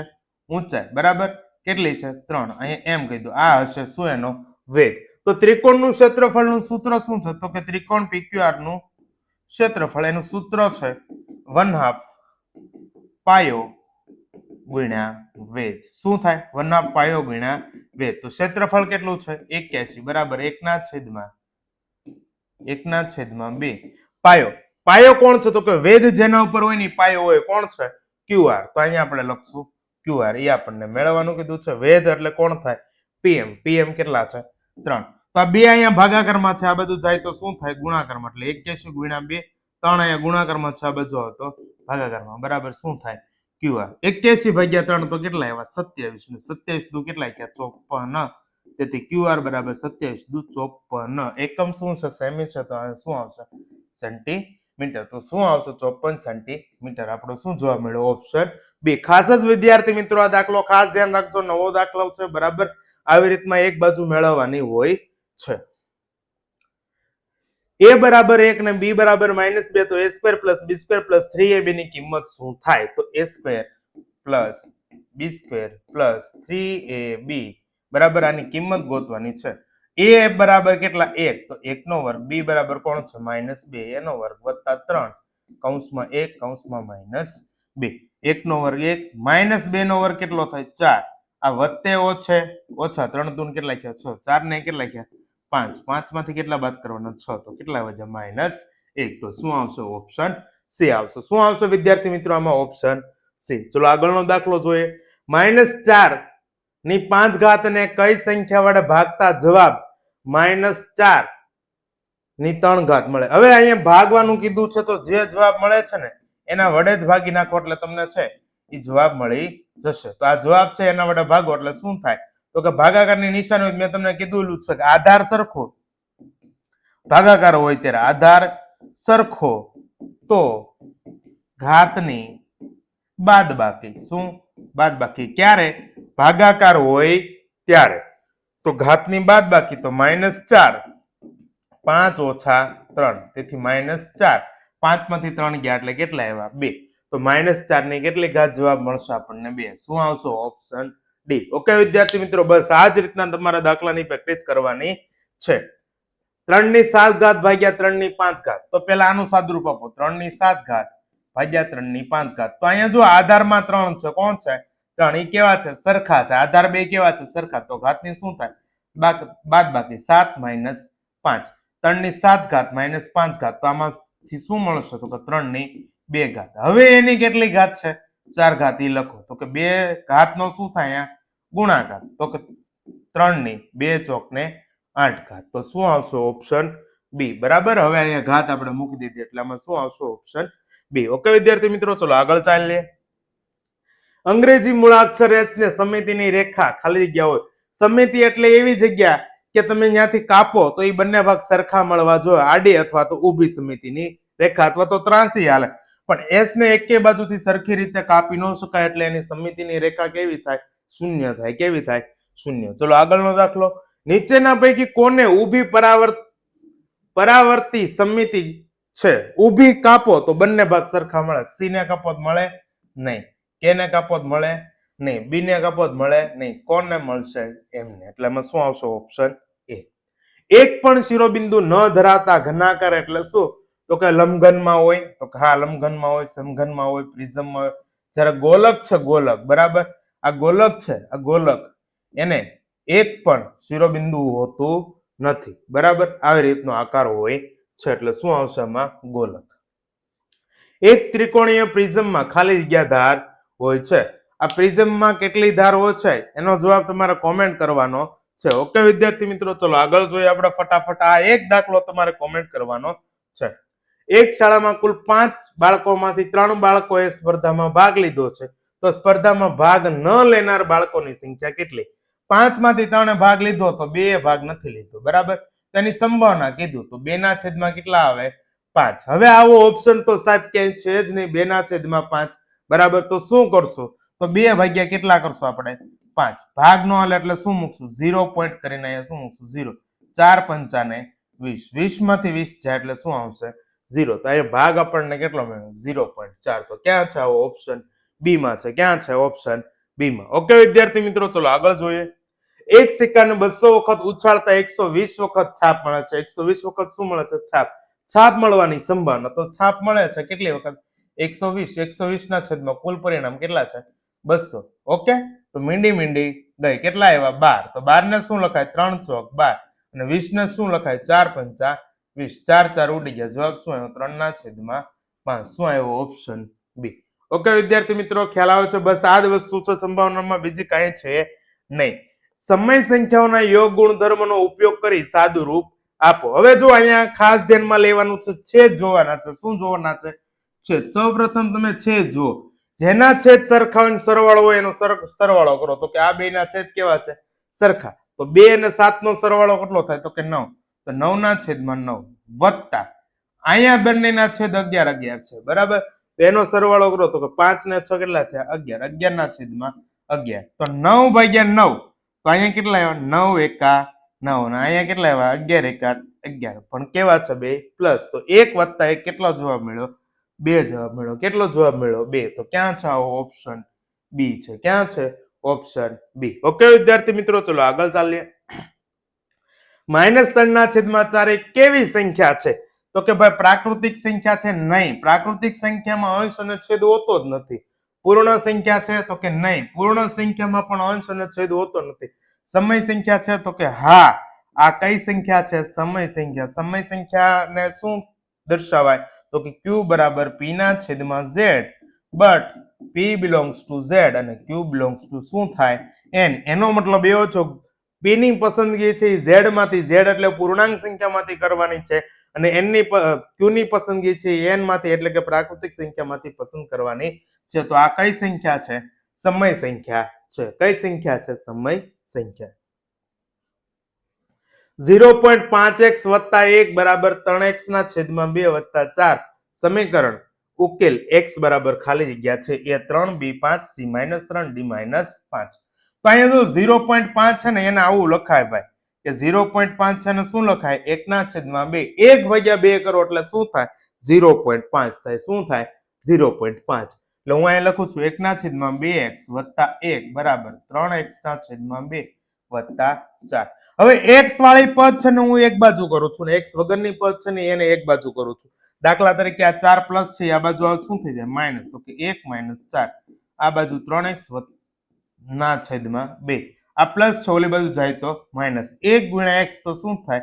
ઊંચાઈ. બરાબર, કેટલી છે? 3. અહીંયા એમ કહી દો. આ હશે શું? એનો વેગ. તો ત્રિકોણનું ક્ષેત્રફળનું સૂત્ર શું છે? તો કે ત્રિકોણ PQR નું ક્ષેત્રફળ, એનું સૂત્ર છે 1/2 પાયો ગુણ્યા વેધ. શું થાય? 1/2 પાયો ગુણ્યા વેધ. તો ક્ષેત્રફળ કેટલું છે? 81. બરાબર, 1/2 પાયો. પાયો કોણ છે? તો કે વેધ જેના ઉપર હોય ને પાયો હોય. કોણ છે? QR. તો અહીંયા આપણે લખશું QR. એ આપણને મેળવવાનું કીધું છે. વેધ એટલે કોણ થાય? PM. PM કેટલા છે? 3. તો આ 2 અહીંયા ભાગાકારમાં છે, આ બાજુ જાય તો શું થાય? ગુણાકારમાં. એટલે 81 ગુણ્યા 2, 3 અહીંયા ગુણાકારમાં છે, આ બાજુ આવે તો ભાગાકારમાં. બરાબર, શું થાય? QR. 81 ભાગ્યા 3 તો કેટલા આવ્યા? 27. ને 27 દુ કેટલા થયા? 54. તેથી QR બરાબર 27 દુ 54. એકમ શું છે? સેમી છે, તો આ શું આવશે? સેન્ટીમીટર. તો શું આવશે? 54 સેન્ટીમીટર. આપણો શું જવાબ મળ્યો? Option B. ખાસ જ વિદ્યાર્થી મિત્રો આ દાખલો ખાસ ધ્યાન રાખજો, નવો દાખલો છે. બરાબર, આવી રીતના એક બાજુ મેળવવાની હોય છે. a બરાબર 1 ને b બરાબર -2, તો a² + b² + 3ab ની કિંમત શું થાય? તો a² + b² + 3ab બરાબર આની કિંમત ગોતવાની છે. a બરાબર કેટલા? 1, તો 1 નો વર્ગ. b બરાબર કોણ છે? -2, એનો વર્ગ વત્તા 3 કૌંસમાં 1 કૌંસમાં -2. 1 નો વર્ગ 1, -2 નો વર્ગ કેટલો થાય? 4. આ વત્તે ઓછા 3 દૂન કેટલા થયા? 6. 4 ને કેટલા થયા? 5. 5 માંથી કેટલા બાદ કરવાના? 6. તો કેટલા વધ્યા? -1. તો શું આવશે? ઓપ્શન સી આવશે. શું આવશે વિદ્યાર્થી મિત્રો? આમાં ઓપ્શન સી. ચલો આગળનો દાખલો જોઈએ. -4 ની 5 ઘાત ને કઈ સંખ્યા વડે ભાગતા જવાબ -4 ની 3 ઘાત મળે? હવે અહીંયા ભાગવાનું કીધું છે, તો જે જવાબ મળે છે ને એના વડે જ ભાગી નાખો એટલે તમને છે એ જવાબ મળી જશે. તો આ જવાબ છે એના વડે ભાગો એટલે શું થાય? તો કે ભાગાકારની નિશાની મેં તમને કીધું છે કે આધાર સરખો ભાગાકાર હોય ત્યારે આધાર સરખો તો ઘાતની બાદબાકી. શું? બાદબાકી. ક્યારે? ભાગાકાર હોય ત્યારે. તો ઘાતની બાદબાકી તો -4, 5 ઓછા 3, તેથી -4. 5 માંથી 3 ગયા એટલે કેટલા આવ્યા? 2. તો -4 ની કેટલી ઘાત જવાબ મળશે આપણને? 2. શું આવશે? Option D. ઓકે વિદ્યાર્થી મિત્રો, બસ આ જ રીતના તમારા દાખલાની પ્રેક્ટિસ કરવાની છે. 3 ની 7 ઘાત ભાગ્યા 3 ની 5 ઘાત. તો પેલા આનું સાદુરૂપ આપો. 3 ની 7 ઘાત ભાગ્યા 3 ની 5 ઘાત. તો અહીંયા જો આધારમાં 3 છે. કોણ છે? 3. એ કેવા છે? સરખા છે. આધાર બે કેવા છે? સરખા. તો ઘાતની શું થાય? બાદ બાકી 7 માઇનસ 5, 3 ની 7 ઘાત માઇનસ 5 ઘાત, તો આમાંથી શું મળશે તો કે 3 ની 2 ઘાત. હવે એની કેટલી ઘાત છે 4 ઘાત, ઈ લખો તો કે 2 ઘાત નો શું થાય અહીંયા ગુણાકાર, તો કે 3 ની 2 ચોક ને 8 ઘાત, તો શું આવશે ઓપ્શન બી. બરાબર, હવે અહીંયા ઘાત આપણે મૂકી દીધી એટલે આમાં શું આવશે ઓપ્શન બી. ઓકે વિદ્યાર્થી મિત્રો, ચલો આગળ ચાલીએ. અંગ્રેજી મૂળાક્ષર એસ ને સમિતિની રેખા ખાલી જગ્યા હોય. સમિતિ એટલે એવી જગ્યા કે તમે ત્યાંથી કાપો તો એ બંને ભાગ સરખા મળવા જોઈએ, આડી અથવા તો ઊભી સમિતિની રેખા અથવા તો ત્રાંસી હાલે. પણ એસ ને એકે બાજુથી સરખી રીતે કાપી ન શકાય એટલે એની સમિતિની રેખા કેવી થાય શૂન્ય થાય. કેવી થાય શૂન્ય. ચલો આગળનો દાખલો. નીચેના પૈકી કોને ઊભી પરાવર્તી સમિતિ છે? ઊભી કાપો તો બંને ભાગ સરખા મળે. સી ને કાપો મળે નહીં, કે ને કાપો મળે નહીં, બી ને કાપો મળે નહીં, કોને મળશે એમને. એટલે એમાં શું આવશે ઓપ્શન એ. એક પણ શિરોબિંદુ ન ધરાવતા ઘનાકાર એટલે શું તો કે લંબઘનમાં હોય, તો કે હા લંબઘનમાં હોય, સમઘનમાં હોય, પ્રિઝમમાં હોય. જ્યારે ગોલક છે ગોલક, બરાબર, આ ગોલક છે આ ગોલક, એને એક પણ શિરોબિંદુ હોતું નથી. બરાબર, આવી રીતનો આકાર હોય છે એટલે શું આવશે આમાં ગોલક. એક ત્રિકોણીય પ્રિઝમમાં ખાલી જગ્યા ધાર હોય છે. આ પ્રિઝમમાં કેટલી ધાર હોય છે એનો જવાબ તમારે કોમેન્ટ કરવાનો છે. ઓકે વિદ્યાર્થી મિત્રો, ચલો આગળ જોઈએ આપણે ફટાફટ. આ એક દાખલો તમારે કોમેન્ટ કરવાનો છે. એક શાળામાં કુલ 5 બાળકોમાંથી 3 બાળકોએ સ્પર્ધામાં ભાગ લીધો છે, તો સ્પર્ધામાં ભાગ ન લેનાર બાળકોની સંખ્યા કેટલી? 5 માંથી 3 ભાગ લીધો તો 2 ભાગ નથી લીધો. બરાબર, તેની સંભાવના કીધું તો 2 ના છેદમાં કેટલા આવે 5. હવે આવો ઓપ્શન તો સાહેબ ક્યાંય છે જ નહીં, 2 ના છેદમાં 5. બરાબર, તો શું કરશું તો 2 ભાગ્યા કેટલા કરશું આપણે 5. ભાગ નો હાલે એટલે શું મૂકશું 0 પોઈન્ટ કરીને અહીંયા શું મૂકશું 0. 4 પંચા ને 20, 20 માંથી 20 જાય એટલે શું આવશે 0. તો અહીંયા ભાગ આપણને કેટલો મળ્યો 0.4. તો ક્યાં છે આવો ઓપ્શન બી માં છે. ક્યાં છે ઓપ્શન બી માં. ઓકે વિદ્યાર્થી મિત્રો, ચલો આગળ જોઈએ. એક સિક્કાને 200 વખત ઉછાળતા 120 વખત છાપ મળે છે. 120 વખત શું મળે છે છાપ. છાપ મળવાની સંભાવના, તો છાપ મળે છે કેટલી વખત 120. 120 ના છેદમાં કુલ પરિણામ કેટલા છે 200. ઓકે, તો મીંડી ગઈ કેટલા આવ્યા 12. તો 12 ને શું લખાય 3 ચોક 12 અને 20 ને શું લખાય 4 પંચા 20. 4 4 ઉડી ગયા, જવાબ શું આવ્યો 3 ના છેદમાં 5. શું આવ્યો ઓપ્શન બી. ઓકે વિદ્યાર્થી મિત્રો, ખ્યાલ આવે છે? બસ આ જ વસ્તુ છે સંભાવનામાં, બીજી કાંઈ છે નહીં. સમય સંખ્યાઓના યોગ ગુણધર્મનો ઉપયોગ કરી સાદું રૂપ આપો. હવે જો અહીંયા ખાસ ધ્યાનમાં લેવાનું છે, છેદ જોવાના છે. શું જોવાના છે? છેદ. સૌપ્રથમ તમે છેદ જુઓ. જેના છેદ સરખા હોય સરવાળો હોય એનો સરવાળો કરો, તો કે આ બે ના છેદ કેવા છે સરખા. તો 2 અને 7 નો સરવાળો કેટલો થાય તો કે 9. તો 9 ના છેદમાં 9 વત્તા અહીંયા બંનેના છેદ 11 11 છે. બરાબર, તો એનો સરવાળો કરો તો કે 5 ને 6 કેટલા થયા 11. 11 ના છેદમાં 11. તો 9 ભાગ્યા 9, તો અહીંયા કેટલા આવ્યા 9 એકા 9 અને અહીંયા કેટલા આવ્યા 11 એકા 11. પણ કેવા છે બે પ્લસ. તો 1 વત્તા 1 કેટલો જવાબ મળ્યો 2 જવાબ મળ્યો. કેટલો જવાબ મળ્યો 2. તો ક્યાં છે આવો ઓપ્શન બી છે. ક્યાં છે ઓપ્શન બી. ઓકે વિદ્યાર્થી મિત્રો, ચલો આગળ ચાલીએ. -3 ના છેદમાં 4 એ કેવી સંખ્યા છે? તો કે ભાઈ પ્રાકૃતિક સંખ્યા છે નહીં. પ્રાકૃતિક સંખ્યામાં અંશ અને છેદ હોતો જ નથી. પૂર્ણ સંખ્યા છે તો કે નહીં. પૂર્ણ સંખ્યામાં પણ અંશ અને છેદ હોતો નથી. સમય સંખ્યા છે તો કે હા. આ કઈ સંખ્યા છે? સમય સંખ્યા. સમય સંખ્યાને શું દર્શાવાય તો કે q બરાબર p ના છેદમાં z, but p belongs to z અને q belongs to શું થાય n. એનો મતલબ એવો છો p ની પસંદગી છે z માંથી, z એટલે પૂર્ણાંક સંખ્યામાંથી કરવાની છે અને n ની q ની પસંદગી છે n માંથી એટલે કે પ્રાકૃતિક સંખ્યામાંથી પસંદ કરવાની છે. તો આ કઈ સંખ્યા છે? સમય સંખ્યા છે. કઈ સંખ્યા છે? સમય સંખ્યા. 0.5x વત્તા 1 બરાબર 3x ના છેદમાં 2 વત્તા 4 સમીકરણ ઉકેલ x બરાબર ખાલી જગ્યા છે a3 b5 c-3 d-5. તો અહીંયા જો 0.5 છે ને એને આવું લખાય ભાઈ કે 0.5 છે ને શું લખાય 1 ના છેદમાં 2. 1 ભાગ્યા 2 કરો એટલે શું થાય 0.5 થાય. શું થાય 0.5. એટલે હું અહીંયા લખું છું 1 ના છેદમાં 2x વત્તા 1 બરાબર 3x ના છેદમાં 2 વત્તા 4. હવે x વાળી પદ છે ને હું એક બાજુ કરું છું ને x વગરની પદ છે ને એને એક બાજુ કરું છું. દાખલા તરીકે આ 4 પ્લસ છે, આ બાજુ શું થઈ જાય માઇનસ, તો કે 1 - 4. આ બાજુ 3x ના છેદમાં 2. આ પ્લસ છે, ઓલી બાજુ જાય તો માઇનસ. 1 ગુણ્યા x તો શું થાય?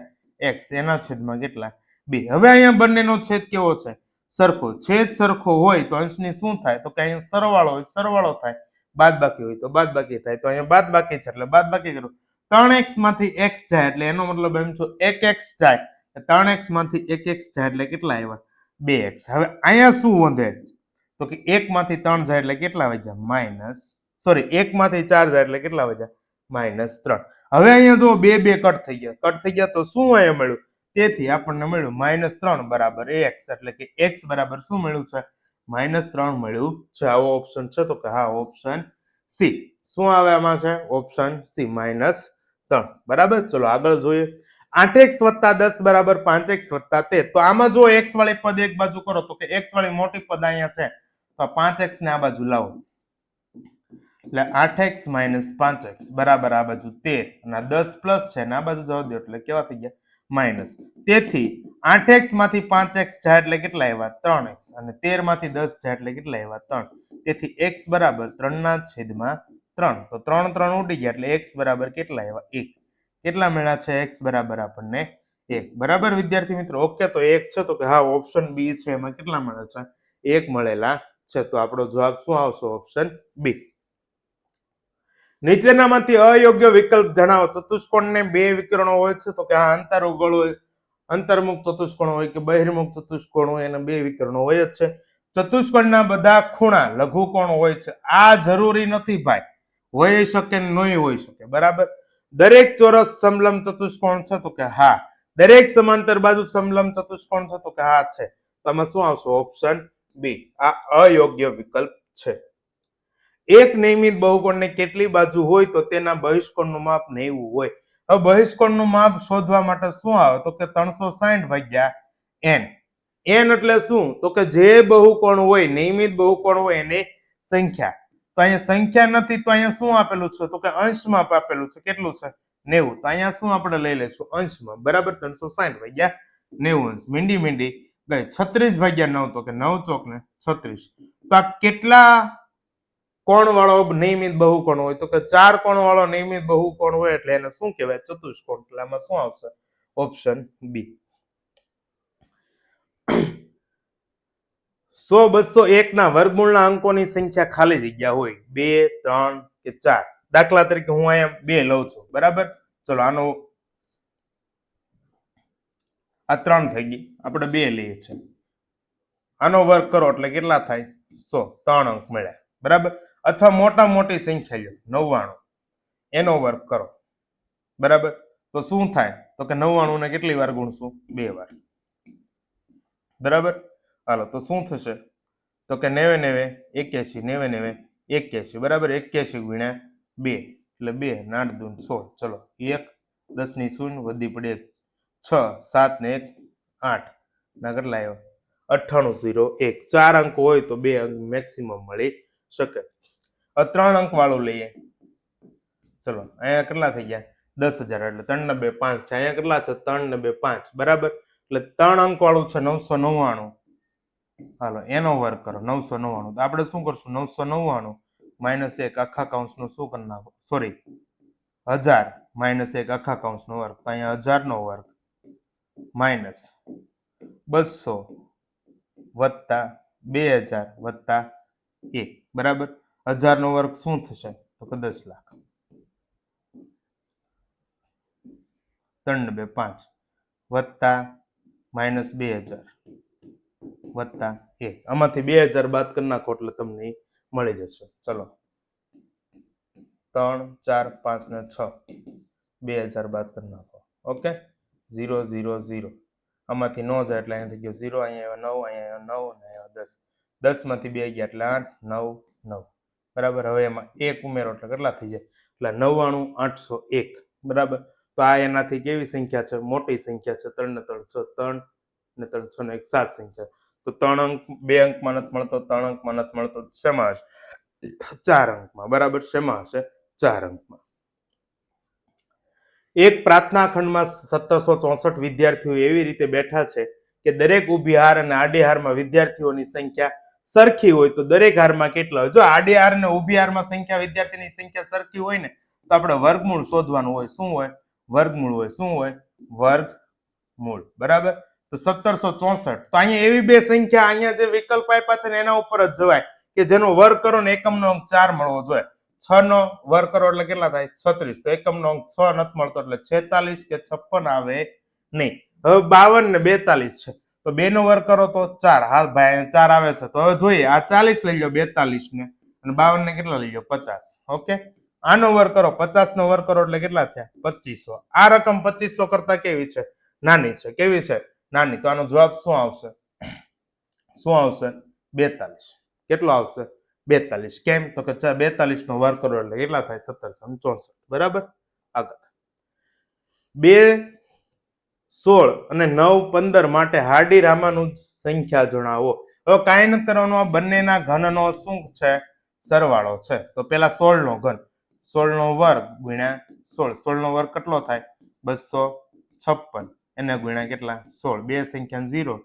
x. એના છેદમાં કેટલા? 2. હવે અહીંયા બંનેનો છેદ કેવો છે? સરખો. છેદ સરખો હોય તો અંશની શું થાય? તો કે અહીંયા સરવાળો હોય સરવાળો થાય, બાદબાકી હોય તો બાદબાકી થાય. તો અહીંયા બાદબાકી છે એટલે બાદબાકી કરો. 3x માંથી x જાય એટલે એનો મતલબ એમ છો 1x જાય. 3x માંથી 1x જાય એટલે કેટલા આવ્યા? 2x. હવે અહીંયા શું વધે? તો કે 1 માંથી 3 જાય એટલે કેટલા વધ્યા? માઇનસ. સોરી, 1 માંથી 4 જાય એટલે કેટલા વધ્યા? -3. હવે અહીંયા જો 2 કટ થઈ ગયા. કટ થઈ ગયા તો શું અહીંયા મળ્યું? તેથી આપણને મળ્યું -3 બરાબર x. એટલે કે x બરાબર શું મળ્યું છે? -3 મળ્યું છે. આવો ઓપ્શન છે તો કે હા, ઓપ્શન સી. શું આવે આમાં છે? Option C, -3. બરાબર. ચલો આગળ જોઈએ. 8x + 10 બરાબર 5x + 13. તો આમાં જો x વાળી પદ એક બાજુ કરો તો કે x વાળી મોટી પદ અહીંયા છે તો 5x ને આ બાજુ લાવો એટલે 8x - 5x બરાબર આ બાજુ 13 અને 10 પ્લસ છે અને આ બાજુ જવા દો એટલે કેવા થઈ ગયા? માઇનસ. તેથી 8x માંથી 5x જાય એટલે કેટલા આવ્યા? 3x. અને 13 માંથી 10 જાય એટલે કેટલા આવ્યા? 3. તેથી x બરાબર 3/3. તો 3 3 ઉડી ગયા એટલે x બરાબર કેટલા આવ્યા? 1. કેટલા મળ્યા છે? x બરાબર આપણને 1. બરાબર વિદ્યાર્થી મિત્રો? ઓકે, તો 1 છે તો કે હા, ઓપ્શન બી છે. એમાં કેટલા મળે છે? 1 મળેલા છે. તો આપણો જવાબ શું આવશે? Option B. નીચેનામાંથી અયોગ્ય વિકલ્પ જણાવો. ચતુષ્કોણને 2 વિકર્ણો હોય છે તો કે આ અંતર્ગોળ હોય, અંતર્મુખ ચતુષ્કોણ હોય કે બહિર્મુખ ચતુષ્કોણ હોય, એના 2 વિકર્ણો હોય જ છે. ચતુષ્કોણના બધા ખૂણા લઘુકોણ હોય છે. આ જરૂરી નથી ભાઈ, હોઈ શકે ને નહીં હોઈ શકે. બરાબર. દરેક ચોરસ સમલંબ ચતુષ્કોણ છે તો કે હા. દરેક સમાંતર બાજુ સમલંબ ચતુષ્કોણ છે તો કે હા છે. તો આમાં શું આવશે? Option B. આ અયોગ્ય વિકલ્પ છે. એક નિયમિત બહુકોણની કેટલી બાજુ હોય તો તેના બહિષ્કોણનું માપ 90 હોય. હવે બહિષ્કોણનું માપ શોધવા માટે શું આવે? તો કે 360 ભાગ્યા n. n એટલે શું? તો કે જે બહુકોણ હોય, નિયમિત બહુકોણ હોય એની સંખ્યા. તો અહીંયા સંખ્યા નથી તો અહીંયા શું આપેલું છે? તો કે અંશમાં આપેલું છે. કેટલું છે? 90. તો અહીંયા શું આપણે લઈ લેશું? અંશમાં. બરાબર. 360 ભાગ્યા 90 અંશ. મીંડી મીંડી ગઈ. 36 ભાગ્યા 9 તો કે 9 ચોક ને 36. તો આ કેટલા કોણ વાળો નિયમિત બહુકોણ હોય? તો કે 4 કોણ વાળો નિયમિત બહુકોણ હોય એટલે એને શું કહેવાય? ચતુષ્કોણ. એટલે આમાં શું આવશે? ઓપ્શન બી. 100 201 ના વર્ગમૂળના અંકોની સંખ્યા ખાલી જગ્યા હોય 2 3 કે 4. દાખલા તરીકે હું અહીંયા 2 લઉં છું. બરાબર. ચલો આનો આ 3 થઈ ગઈ, આપણે 2 લઈએ છીએ. આનો વર્ગ કરો એટલે કેટલા થાય? 100. 3 અંક મળ્યા. બરાબર. અથવા મોટા મોટી સંખ્યા લો 99, એનો વર્ગ કરો. બરાબર. તો શું થાય? તો કે 99 ને કેટલી વાર ગુણશું? 2 વાર. બરાબર. હાલો, તો શું થશે? તો કે 90 81 90 81. બરાબર. 81 ગુણ્યા 2 એટલે 2 8 દૂ 16. ચલો 1 10 ની શૂન્ય વધી પડે 6 7 ને 1 8 ના કેટલા આવ્યો? 9801. 4 અંક હોય તો 2 અંક મેક્સિમમ મળી શકે. 3 અંક વાળું લઈએ. ચલો અહીંયા કેટલા થઈ ગયા? 10,000 એટલે 3 ને 2 5 છે. અહીંયા કેટલા છે? 3 ને 2 5. બરાબર. એટલે 3 અંક વાળું છે 999. હાલો એનો વર્ગ કરો 999. તો આપણે શું કરશું? 999 -1 આખા કૌંસનો શું કરી નાખો? સોરી, 1000 -1 આખા કૌંસનો વર્ગ. તો અહીંયા 1000 નો વર્ગ માઇનસ 200 વત્તા 2000 વત્તા 1. બરાબર. 1000 નો વર્ગ શું થશે? તો કે 10 લાખ. 3 ને 2 5 વત્તા -2000 વત્તા 1. આમાંથી 2000 બાદ કરી નાખો એટલે તમને મળી જશે. ચલો 3 4 5 ને 6 2000 બાદ કરી નાખો. ઓકે. 0 0 0. આમાંથી ન જાય એટલે અહીંયા થઈ ગયો 0. અહીંયા 9, અહીંયા 9 અને અહીંયા 10. 10 માંથી 2 ગયા એટલે 8 9 9. બરાબર. હવે એમાં 1 ઉમેરો એટલે કેટલા થઈ જાય? એટલે 99801. બરાબર. તો આ એનાથી કેવી સંખ્યા છે? મોટી સંખ્યા છે. 3 ને 3 6 3 ને 3 6 ને 1 7 સંખ્યા. તો 3 અંક 2 અંકમાં નથી મળતો, 3 અંકમાં નથી મળતો. શેમાં હશે? 4 અંકમાં. બરાબર. શેમાં હશે? 4 અંકમાં. એક પ્રાર્થના ખંડમાં 1764 વિદ્યાર્થીઓ એવી રીતે બેઠા છે કે દરેક ઊભી હાર અને આડી હારમાં વિદ્યાર્થીઓની સંખ્યા સરખી હોય તો દરેક હારમાં કેટલા હોય? જો આડી હાર અને ઊભી હારમાં સંખ્યા વિદ્યાર્થીની સંખ્યા સરખી હોય ને તો આપણે વર્ગમૂળ શોધવાનું હોય. શું હોય? વર્ગમૂળ હોય. શું હોય? વર્ગમૂળ. બરાબર. તો 1764. તો અહીંયા એવી બે સંખ્યા, અહીંયા જે વિકલ્પ આપ્યા છે ને એના ઉપર જ જવાય કે જેનો વર્ગ કરો ને એકમનો અંક 4 મળવો જોઈએ. 6 નો વર્ગ કરો એટલે કેટલા થાય? 36. તો એકમનો અંક 6 નથી મળતો એટલે 46 કે 56 આવે નહીં. હવે 52 ને 42 છે તો 2 નો વર્ગ કરો તો 4. હા ભાઈ 4 આવે છે. તો હવે જોઈએ, આ 40 લઈ લો 42 ને, અને 52 ને કેટલા લઈ લો? 50. ઓકે, આનો વર્ગ કરો, 50 નો વર્ગ કરો એટલે કેટલા થયા? 2500. આ રકમ 2500 કરતા કેવી છે? નાની છે. કેવી છે? નાની. તો આનો જવાબ શું આવશે? શું આવશે? 42. કેટલો આવશે? 42. કેમ? તો કે 42 નો વર્ગ કરો એટલે કેટલા થાય? 1764. બરાબર. આગળ 2, 16 અને 9, 15 માટે હાર્ડી રામાનુજ સંખ્યા જણાવો. હવે કાંઈ નથી કરવાનું, આ બંનેના ઘનનો શું છે? સરવાળો છે. તો પેલા 16 નો ઘન, 16 નો વર્ગ ગુણ્યા 16. 16 નો વર્ગ કેટલો થાય? 256. એને ગુણ્યા કેટલા? 16. બે સંખ્યા 0,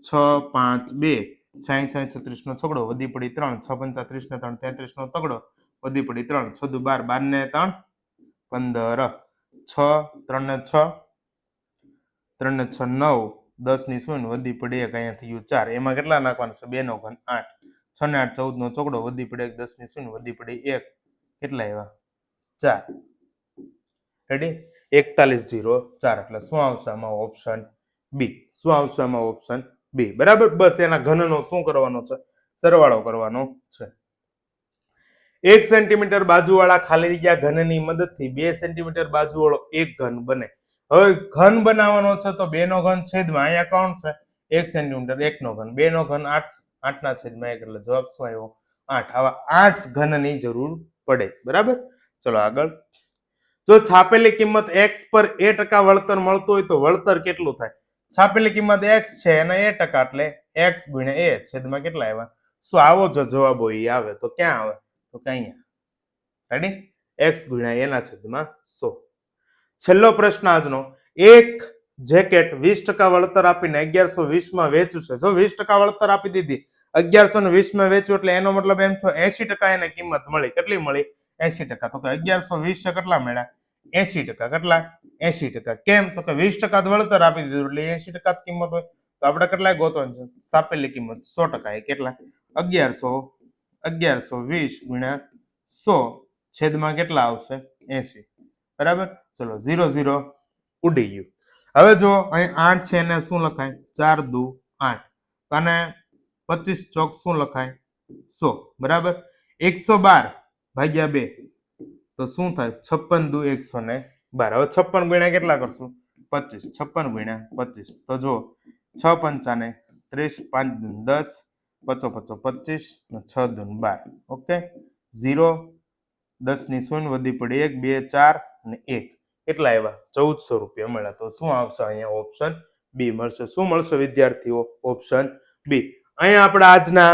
6, 5, 2, 6, 36 નો છગડો, વધી પડી 3, 6, 5, 30 ને 3, 33 નો તગડો, વધી પડી 3, 6, 12, 12 ને 3, 15, 6, 3 ને 6, 3 ને 6, 9, 10 ની શૂન્ય, વધી પડી 1, અહીંયા થઈ ગયું 4. એમાં કેટલા નાખવાના છે? 2 નો ઘન 8, 6 ને 8, 14 નો ચોકડો, વધી પડી 1, 10 ની શૂન્ય, વધી પડી 1, કેટલા આવ્યા? 4. રેડી? 4104. એટલે શું આવશે આમાં? Option B. શું આવશે આમાં? Option B. બરાબર. બસ એના ઘનનો શું કરવાનો છે? સરવાળો કરવાનો છે. 1 સેન્ટીમીટર બાજુવાળા ખાલી જગ્યા ઘનની મદદથી 2 સેન્ટીમીટર બાજુવાળો એક ઘન બને. હવે ઘન બનાવવાનો છે તો 2 નો ઘન છેદમાં, અહીંયા કોણ છે? 1 સેન્ટીમીટર, 1 નો ઘન, 2 નો ઘન 8, 8 ના છેદમાં 1, એટલે જવાબ શું આવ્યો? 8. આવા 8 ઘનની જરૂર પડે. બરાબર. ચલો આગળ. જો છાપેલી કિંમત x પર a% વળતર મળતું હોય તો વળતર કેટલું થાય? છાપેલી કિંમત x છે અને a%, એટલે x ગુણ્યા a છેદમાં કેટલા આવ્યા? શું આવો જો જવાબ હોય એ આવે. તો ક્યાં આવે? તો કે અહીંયા. રેડી? x ગુણ્યા a ના છેદમાં 100. છેલ્લો પ્રશ્ન આજનો. એક જેકેટ 20% વળતર આપીને 1120 માં વેચ્યું છે. જો 20% વળતર આપી દીધી, 1120 માં વેચ્યું એટલે એનો મતલબ એમ થયો 80% એને કિંમત મળી. કેટલી મળી? 80%. તો કે 1120 કેટલા મળ્યા? 80%. કેટલા? 80%. કેમ? તો કે 20% વળતર આપી દીધું એટલે 80% કિંમત હોય. તો આપણે કેટલા ગોતવાનું છે? સાપેલી કિંમત 100%. એ કેટલા? 1120 ગુણ્યા 100 છેદમાં કેટલા આવશે? 80. બરાબર. ચલો 0, 0 ઉડી ગયું. હવે જો અહીં 8 છે એને શું લખાય? 4 દુ 8. અને 25 ચોક શું લખાય? 100. બરાબર. 112 ભાગ્યા 2 તો શું થાય? 56 દુ 112. હવે 56 ગુણ્યા કેટલા કરશું? 25. 56 ગુણ્યા 25. તો જો 6 પંચા ને 30, 5 દુ 10, 5 5 25, 6 દુ 12. ઓકે. 0, 10 ની શૂન્ય, વધી પડી 1, 2, 4 અને 1. કેટલા આવ્યા? 1400 રૂપિયા મળ્યા. તો શું આવશે અહીંયા? ઓપ્શન બી મળશે. શું મળશે વિદ્યાર્થીઓ? Option B. અહીંયા આપણે આજના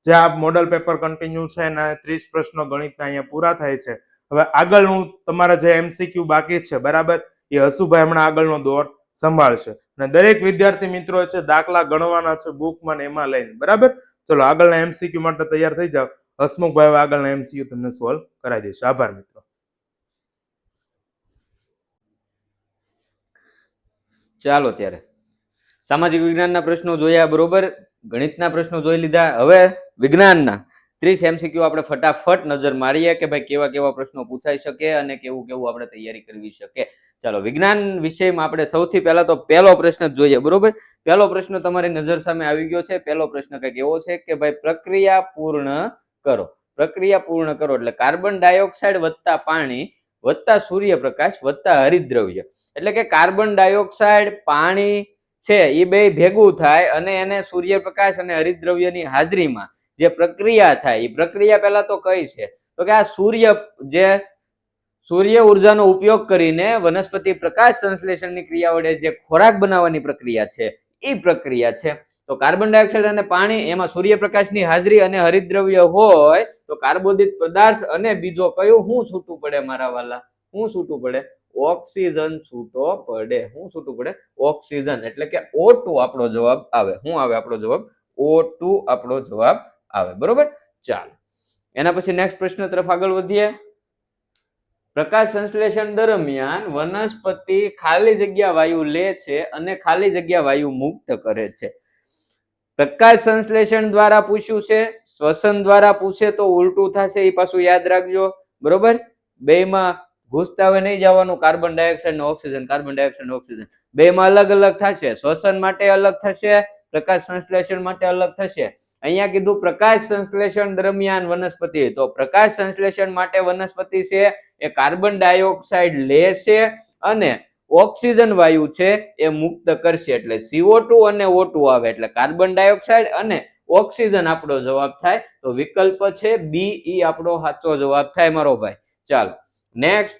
જે આ મોડલ પેપર કન્ટિન્યુ છે એના 30 પ્રશ્નો ગણિતના અહીંયા પૂરા થાય છે. હવે આગળનું તમારા જે એમસીક્યુ બાકી છે, બરાબર, એ હસુભાઈ હમણાં આગળનો દોર સંભાળશે. અને દરેક વિદ્યાર્થી મિત્રો છે દાખલા ગણવાના છે બુકમાં ને એમાં લઈને. બરાબર. ચલો આગળના એમસીક્યુ માટે તૈયાર થઈ જાવ. હસમુખભાઈ આગળના એમસીક્યુ તમને સોલ્વ કરાવી દઈશ. આભાર મિત્રો. ચાલો ત્યારે સામાજિક વિજ્ઞાનના પ્રશ્નો જોયા, બરોબર, ગણિતના પ્રશ્નો જોઈ લીધા. હવે વિજ્ઞાનના 30 એમસીક્યુ આપણે ફટાફટ નજર મારીએ કે ભાઈ કેવા કેવા પ્રશ્નો પૂછાઈ શકે અને કેવું કેવું આપણે તૈયારી કરવી શકે. ચાલો વિજ્ઞાન વિષયમાં આપણે સૌથી પહેલા તો પહેલો પ્રશ્ન જ જોઈએ. બરોબર. પહેલો પ્રશ્ન તમારી નજર સામે આવી ગયો છે. પહેલો પ્રશ્ન કંઈક એવો છે કે ભાઈ પ્રક્રિયા પૂર્ણ કરો. પ્રક્રિયા પૂર્ણ કરો એટલે કાર્બન ડાયોક્સાઇડ વત્તા પાણી વત્તા સૂર્યપ્રકાશ વત્તા હરિતદ્રવ્ય. એટલે કે કાર્બન ડાયોક્સાઇડ, પાણી છે એ બે ભેગું થાય અને એને સૂર્યપ્રકાશ અને હરિતદ્રવ્યની હાજરીમાં જે પ્રક્રિયા થાય એ પ્રક્રિયા પહેલા તો કઈ છે? તો કે આ સૂર્ય ઉર્જાનો ઉપયોગ કરીને વનસ્પતિ પ્રકાશ સંશ્લેષણની ક્રિયા વડે જે ખોરાક બનાવવાની પ્રક્રિયા છે એ પ્રક્રિયા છે. તો કાર્બન ડાયોક્સાઇડ અને પાણી, એમાં સૂર્યપ્રકાશની હાજરી અને હરિતદ્રવ્ય હોય તો કાર્બોદિત પદાર્થ અને બીજો કયું શું છૂટું પડે મારા વાલા? શું છૂટું પડે? ઓક્સિજન છૂટો પડે. શું છૂટું પડે? ઓક્સિજન. એટલે કે O2 આપણો જવાબ આવે. શું આવે આપણો જવાબ? O2 આપણો જવાબ આવે. બરોબર. ચાલો એના પછી નેક્સ્ટ પ્રશ્ન તરફ આગળ વધીએ. પ્રકાશ સંશ્લેષણ દરમિયાન વનસ્પતિ ખાલી જગ્યા વાયુ લે છે અને ખાલી જગ્યા વાયુ મુક્ત કરે છે. પ્રકાશ સંશ્લેષણ દ્વારા પૂછ્યું છે, શ્વસન દ્વારા પૂછે તો ઉલટું થશે, એ પાછું યાદ રાખજો. બરોબર, બેમાં ઘૂસતા હોય નહીં જવાનું. કાર્બન ડાયોક્સાઇડ ને ઓક્સિજન, કાર્બન ડાયોક્સાઇડ ઓક્સિજન બેમાં અલગ અલગ થશે. શ્વસન માટે અલગ થશે, પ્રકાશ સંશ્લેષણ માટે અલગ થશે. અહીંયા કીધું પ્રકાશ સંશ્લેષણ દરમિયાન વનસ્પતિ, તો પ્રકાશ સંશ્લેષણ માટે વનસ્પતિ છે એ કાર્બન ડાયોક્સાઇડ લેશે અને ઓક્સિજન વાયુ છે એ મુક્ત કરશે. એટલે CO2 અને O2 આવે એટલે કાર્બન ડાયોક્સાઇડ અને ઓક્સિજન આપણો જવાબ થાય. તો વિકલ્પ છે બી, ઈ આપણો સાચો જવાબ થાય મારો ભાઈ. ચાલો નેક્સ્ટ,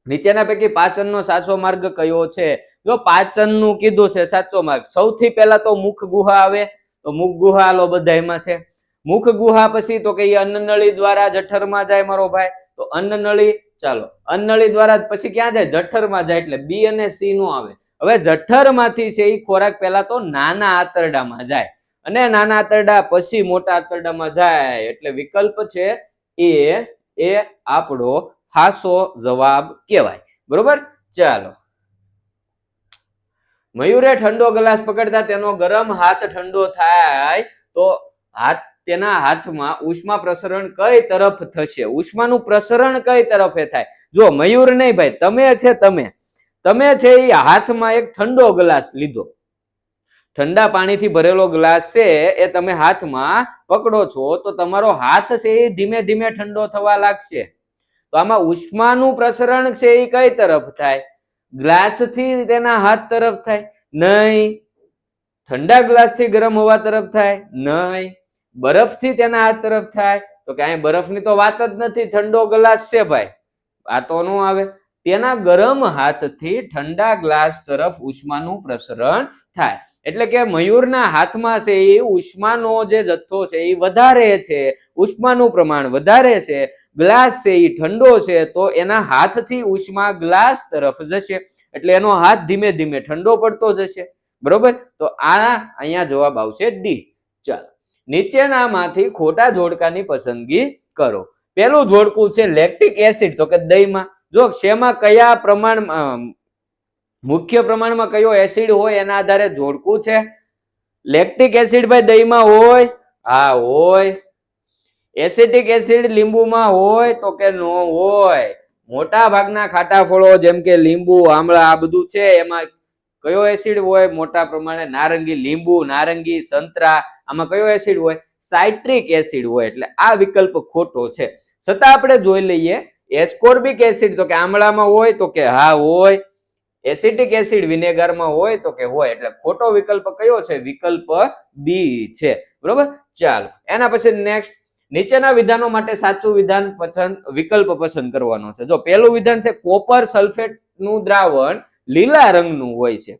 નીચેના પૈકી પાચનનો સાચો માર્ગ કયો છે? જો પાચનનું કીધું છે સાચો માર્ગ, સૌથી પહેલા તો મુખ ગુહા આવે. તો મુખ ગુહા આલો બધા એમાં છે. મુખ ગુહા પછી તો કે અન્નનળી દ્વારા જઠરમાં જાય મારો ભાઈ. તો અન્નનળી, ચાલો અન્નનળી દ્વારા પછી ક્યાં જાય? જઠરમાં જાય. એટલે બી અને સી નો આવે. હવે જઠરમાંથી છે એ ખોરાક પહેલા તો નાના આંતરડામાં જાય અને નાના આંતરડા પછી મોટા આંતરડામાં જાય. એટલે વિકલ્પ છે એ આપણો ખાસો જવાબ કહેવાય. બરોબર, ચાલો. મયુરે ઠંડો ગ્લાસ પકડતા તેનો ગરમ હાથ ઠંડો થાય તો તેના હાથમાં ઉષ્મા પ્રસરણ કઈ તરફ થશે? ઉષ્માનું પ્રસરણ કઈ તરફે થાય? જો મયુર નહીં ભાઈ, તમે છે એ હાથમાં એક ઠંડો ગ્લાસ લીધો, ઠંડા પાણીથી ભરેલો ગ્લાસ છે એ તમે હાથમાં પકડો છો તો તમારો હાથ છે એ ધીમે ધીમે ઠંડો થવા લાગશે. તો આમાં ઉષ્માનું પ્રસરણ છે એ કઈ તરફ થાય? ગ્લાસ થી તેના હાથ તરફ થાય? નહીં. ઠંડા ગ્લાસ થી ગરમ હવા તરફ થાય? નહીં. બરફથી તેના હાથ તરફ થાય? તો કે અહીં બરફની તો વાત જ નથી, ઠંડો ગ્લાસ છે ભાઈ, આ તો નો આવે. તેના ગરમ હાથથી ઠંડા ગ્લાસ તરફ ઉષ્માનું પ્રસરણ થાય. એટલે કે મયુરના હાથમાં છે એ ઉષ્માનો જે જથ્થો છે એ વધારે છે, ઉષ્માનું પ્રમાણ વધારે છે. ગ્લાસ છે એ ઠંડો છે તો એના હાથથી ઉષ્મા ગ્લાસ તરફ જશે એટલે એનો હાથ ધીમે ધીમે ઠંડો પડતો જશે. બરોબર, તો આ અહીંયા જવાબ આવશે ડી. ચાલો, નીચેનામાંથી ખોટા જોડકાની પસંદગી કરો. પેલું જોડકું છે લેક્ટિક એસિડ, તો કે દહીંમાં. જો શેમાં કયા પ્રમાણમાં, મુખ્ય પ્રમાણમાં કયો એસિડ હોય એના આધારે જોડકું છે. લેક્ટિક એસિડ ભાઈ દહીંમાં હોય? હા હોય. એસિટિક એસિડ લીંબુમાં હોય? તો કે નો હોય. મોટા ભાગના ખાટા ફળો જેમ કે લીંબુ, આમળા આ બધું છે એમાં કયો એસિડ હોય? મોટા પ્રમાણે નારંગી, લીંબુ, નારંગી, સંતરા, આમાં કયો એસિડ હોય? સાઇટ્રિક એસિડ હોય. એટલે આ વિકલ્પ ખોટો છે. છતાં આપણે જોઈ લઈએ. એસ્કોર્બિક એસિડ તો કે આમળામાં હોય? તો કે હા હોય. એસિટિક એસિડ વિનેગરમાં હોય? તો કે હોય. એટલે ખોટો વિકલ્પ કયો છે? વિકલ્પ બી છે. બરોબર, ચાલો એના પછી નેક્સ્ટ, નીચેના વિધાનો માટે સાચું વિધાન વિકલ્પ પસંદ કરવાનો છે. જો પહેલું વિધાન છે કોપર સલ્ફેટ નું દ્રાવણ લીલા રંગનું હોય છે.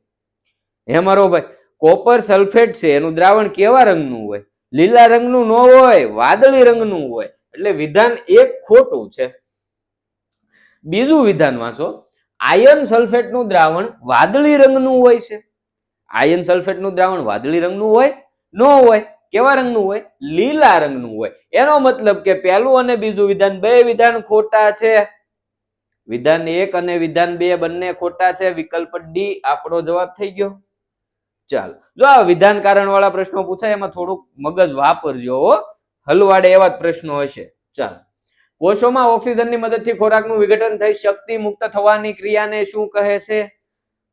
હે મારો ભાઈ, કોપર સલ્ફેટ છે એનું દ્રાવણ કેવા રંગનું હોય? લીલા રંગનું ન હોય, વાદળી રંગનું હોય. એટલે વિધાન એક ખોટું છે. બીજું વિધાન વાંચો, આયર્ન સલ્ફેટ નું દ્રાવણ વાદળી રંગનું હોય છે. આયર્ન સલ્ફેટ નું દ્રાવણ વાદળી રંગનું હોય? ન હોય. કેવા રંગનું હોય? લીલા રંગનું હોય. એનો મતલબ કે પહેલું અને બીજું વિધાન, બે વિધાન ખોટા છે. વિધાન 1 અને વિધાન 2 બંને ખોટા છે. વિકલ્પ ડી આપણો જવાબ થઈ ગયો. ચાલો, જો આ વિધાન કારણ વાળા પ્રશ્નો પૂછાય એમાં થોડુંક મગજ વાપરજો, હલવાડે એવા જ પ્રશ્નો હશે. ચાલો, કોષોમાં ઓક્સિજનની મદદથી ખોરાકનું વિઘટન થઈ શક્તિ મુક્ત થવાની ક્રિયાને શું કહે છે?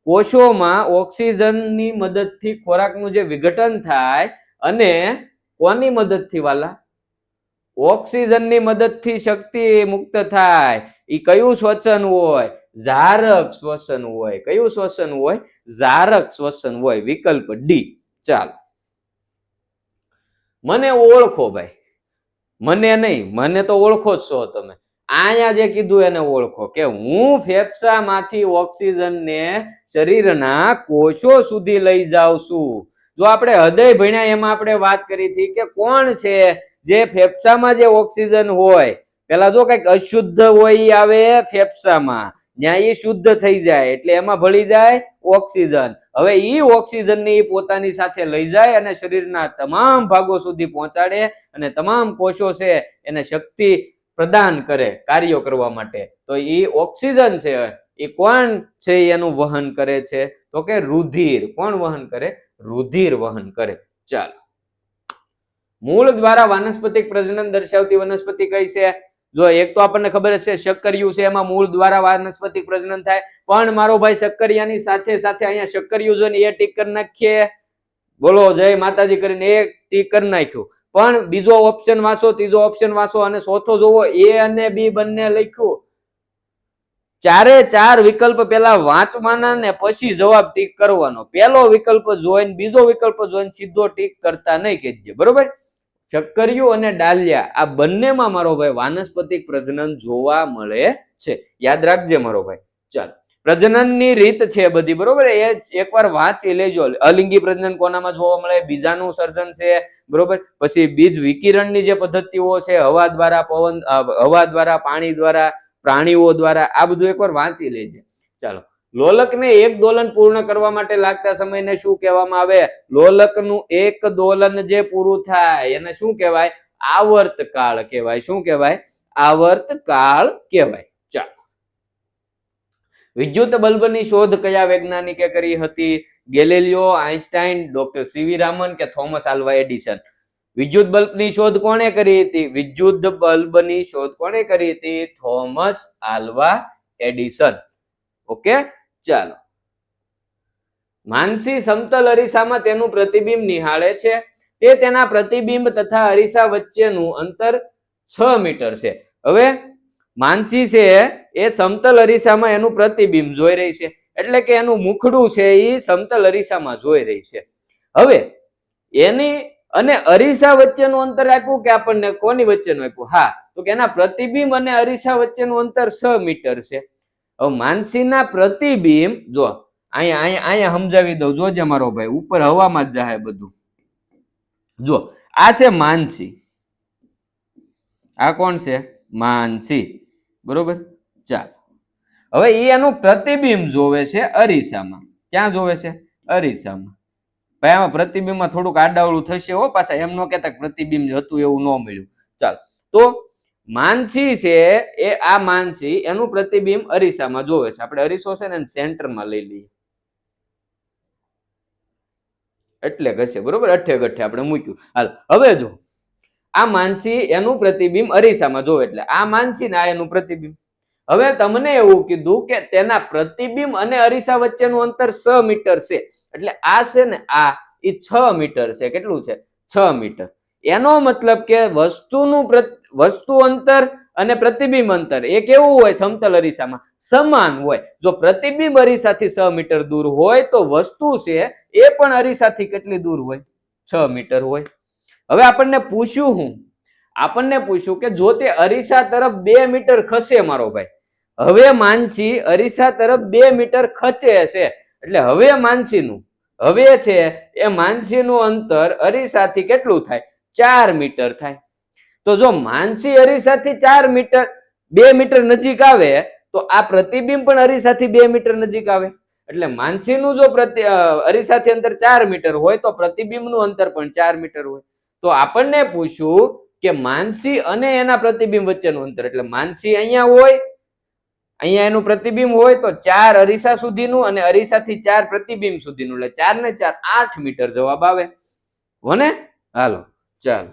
કોષોમાં ઓક્સિજનની મદદથી ખોરાકનું જે વિઘટન થાય અને કોની મદદથી વાલા? ઓક્સિજનની મદદથી શક્તિ મુક્ત થાય. એ કયું શ્વસન હોય? જારક શ્વસન હોય. કયું શ્વસન હોય? જારક શ્વસન હોય. વિકલ્પ ડી. ચાલો, મને ઓળખો ભાઈ, મને નહીં, મને તો ઓળખો જ છો તમે. અહીંયા જે કીધું એને ઓળખો કે હું ફેફસામાંથી ઓક્સિજનને શરીરના કોષો સુધી લઈ જાઉં છું. જો આપણે હૃદય ભણ્યા એમાં આપણે વાત કરી હતી કે કોણ છે જે ફેફસામાં જે ઓક્સિજન હોય, પેલા જો કઈક અશુદ્ધ હોય ઈ આવે ફેફસામાં, ત્યાં એ શુદ્ધ થઈ જાય એટલે એમાં ભળી જાય ઓક્સિજન. હવે ઈ ઓક્સિજન ને પોતાની સાથે લઈ જાય અને શરીરના તમામ ભાગો સુધી પહોંચાડે અને તમામ કોષો છે એને શક્તિ પ્રદાન કરે કાર્યો કરવા માટે, તો એ ઓક્સિજન છે એ કોણ છે એનું વહન કરે છે? તો કે રુધિર. કોણ વહન કરે? રુધિર વહન કરે. ચાલો, મૂળ દ્વારા વાનસ્પતિક પ્રજનન દર્શાવતી વનસ્પતિ કઈ છે? જો એક તો આપણને ખબર છે શક્કરિયું છે, એમાં મૂળ દ્વારા વાનસ્પતિક પ્રજનન થાય. પણ મારો ભાઈ શક્કરિયાની સાથે સાથે અહીંયા શક્કરિયું જો ને એ ટીક કરી નાખીએ. બોલો જય માતાજી કરીને એક ટીક કરી નાખ્યું. પણ બીજો ઓપ્શન વાંચો, ત્રીજો ઓપ્શન વાંચો અને ચોથો જોવો, એ અને બી બંને લખ્યું. ચારે ચાર વિકલ્પ પેલા વાંચવાના ને પછી જવાબ ટીક કરવાનો. પહેલો વિકલ્પ જોઈને બીજો વિકલ્પ જોઈને સીધો ટીક કરતા નહીં કહેજો, બરોબર? શક્કરિયું અને ડાલિયા આ બંનેમાં મારો ભાઈ વાનસ્પતિક પ્રજનન જોવા મળે છે. યાદ રાખજે મારો ભાઈ. ચાલો, પ્રજનનની રીત છે બધી, બરોબર? એ એકવાર વાંચી લેજો. અલિંગી પ્રજનન કોનામાં જોવા મળે? બીજાનું સર્જન છે, બરોબર? પછી બીજ વિકિરણની જે પદ્ધતિઓ છે, હવા દ્વારા, પવન, હવા દ્વારા, પાણી દ્વારા, પ્રાણીઓ દ્વારા, આ બધું એકવાર વાંચી લેજે. ચાલો, લોલકને એક દોલન પૂર્ણ કરવા માટે લાગતા સમયને શું કહેવામાં આવે? લોલકનું એક દોલન જે પૂરું થાય એને શું કહેવાય? આવર્ત કાળ કહેવાય. શું કહેવાય? આવર્ત કાળ કહેવાય. ચાલો, વિદ્યુત બલ્બની શોધ કયા વૈજ્ઞાનિકે કરી હતી? ગેલિલિયો, આઇન્સ્ટાઈન, ડોક્ટર સીવી રામન કે થોમસ આલ્વા એડિસન? વિદ્યુત બલ્બની શોધ કોણે કરી હતી? વિદ્યુત બલ્બની શોધ કોણે કરી હતી? Thomas Alva Edison. ઓકે, ચાલો. માનસી સમતલ અરીસામાં તેનું પ્રતિબિંબ નિહાળે છે. તે તેના પ્રતિબિંબ તથા અરીસા વચ્ચેનું અંતર 6 મીટર છે. હવે માનસી છે એ સમતલ અરીસામાં એનું પ્રતિબિંબ જોઈ રહી છે, એટલે કે એનું મુખડું છે એ સમતલ અરીસામાં જોઈ રહી છે. હવે એની અને અરીસા વચ્ચેનું અંતર આપ્યું કે આપણને કોની વચ્ચેનું આપ્યું? હા, તો કે એના પ્રતિબિંબ અને અરીસા વચ્ચેનું અંતર 6 મીટર છે. હવે માનસીના પ્રતિબિંબ જો અહીંયા સમજાવી દઉં, જોજે મારો ભાઈ, ઉપર હવામાં જ જાય બધું. જો આ છે માનસી, આ કોણ છે? માનસી, બરોબર? ચાલો, હવે એ એનું પ્રતિબિંબ જોવે છે અરીસામાં. ક્યાં જોવે છે? અરીસામાં. ભાઈ આમાં પ્રતિબિંબમાં થોડુંક આડાવડું થશે હો, પાછા એમ ન કહેતા પ્રતિબિંબ હતું એવું ન મળ્યું. ચાલો, તો માનસી છે એ આ માનસી એનું પ્રતિબિંબ અરીસામાં જોવે છે. આપણે અરીસો છે ને સેન્ટરમાં લઈ લઈએ એટલે ઘસે, બરોબર? અઠે ગઠે આપણે મૂક્યું. હાલ, હવે જો આ માનસી એનું પ્રતિબિંબ અરીસામાં જોવે એટલે આ માનસી ને આ એનું પ્રતિબિંબ. હવે તમને એવું કીધું કે તેના પ્રતિબિંબ અને અરીસા વચ્ચેનું અંતર 6 મીટર છે, એટલે આ છે ને આ એ 6 મીટર છે. કેટલું છે? 6 મીટર. એનો મતલબ કે વસ્તુ અંતર અને પ્રતિબિંબ અંતર એ કેવું હોય? સમતલ અરીસામાં સમાન હોય. જો પ્રતિબિંબ અરીસાથી 6 મીટર દૂર હોય તો વસ્તુ છે એ પણ અરીસાથી કેટલી દૂર હોય? 6 મીટર હોય. હવે આપણને પૂછ્યું કે જો તે અરીસા તરફ 2 મીટર ખસે મારો ભાઈ, હવે માનસી અરીસા તરફ 2 મીટર ખચે છે, એટલે હવે માનસીનું અંતર અરીસાથી કેટલું થાય? 4 મીટર થાય. તો જો માનસી અરીસાથી 4 મીટર 2 મીટર નજીક આવે તો આ પ્રતિબિંબ પણ અરીસાથી 2 મીટર નજીક આવે. એટલે માનસીનું જો અરીસાથી અંતર 4 મીટર હોય તો પ્રતિબિંબનું અંતર પણ 4 મીટર હોય. તો આપણને પૂછ્યું કે માનસી અને એના પ્રતિબિંબ વચ્ચેનું અંતર, એટલે માનસી અહીંયા હોય, અહીંયા એનું પ્રતિબિંબ હોય તો 4 અરીસા સુધીનું અને અરીસાથી 4 પ્રતિબિંબ સુધીનું, એટલે 4 ને 4 8 મીટર જવાબ આવે હોને. હાલો, ચાલો.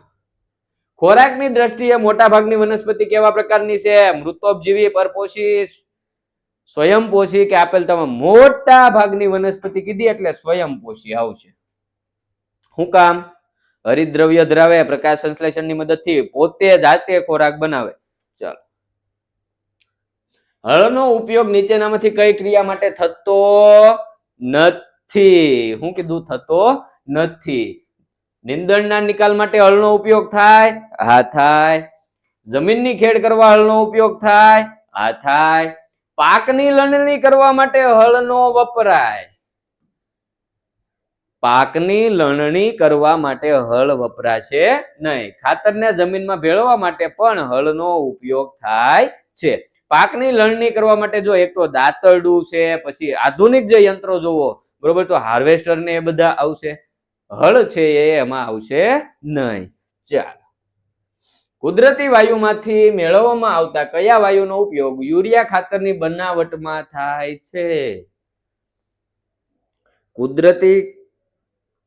ખોરાકની દ્રષ્ટિએ મોટા ભાગની વનસ્પતિ કેવા પ્રકારની છે? મૃતોપજીવી, પરપોષી, સ્વયંપોષી કે આપેલ તમામ? મોટા ભાગની વનસ્પતિ કીધી એટલે સ્વયંપોષી આવશે. શું કામ? હરિદ્રવ્ય ધરાવે, પ્રકાશ સંશ્લેષણની મદદથી પોતે જાતે ખોરાક બનાવે. ચાલો, હળનો ઉપયોગ નીચેનામાંથી કઈ ક્રિયા માટે થતો નથી? શું કીધું? થતો નથી. નીંદણના નિકાલ માટે હળનો ઉપયોગ થાય? હા, થાય. જમીનની ખેડ કરવા હળનો ઉપયોગ થાય? હા, થાય. પાકની લણણી કરવા માટે હળનો વપરાય? પાકની લણણી કરવા માટે હળ વપરાશે નહીં. ખાતરને જમીનમાં ભેળવવા માટે પણ હળનો ઉપયોગ થાય છે. પાકની લણણી કરવા માટે જો એક તો દાતરડું છે, પછી આધુનિક જે યંત્રો જોવો, બરોબર, તો હાર્વેસ્ટર ને એ બધા આવશે. હળ છે એ એમાં આવશે નહીં. ચાલો, કુદરતી વાયુમાંથી મેળવવામાં આવતા કયા વાયુનો ઉપયોગ યુરિયા ખાતરની બનાવટમાં થાય છે? કુદરતી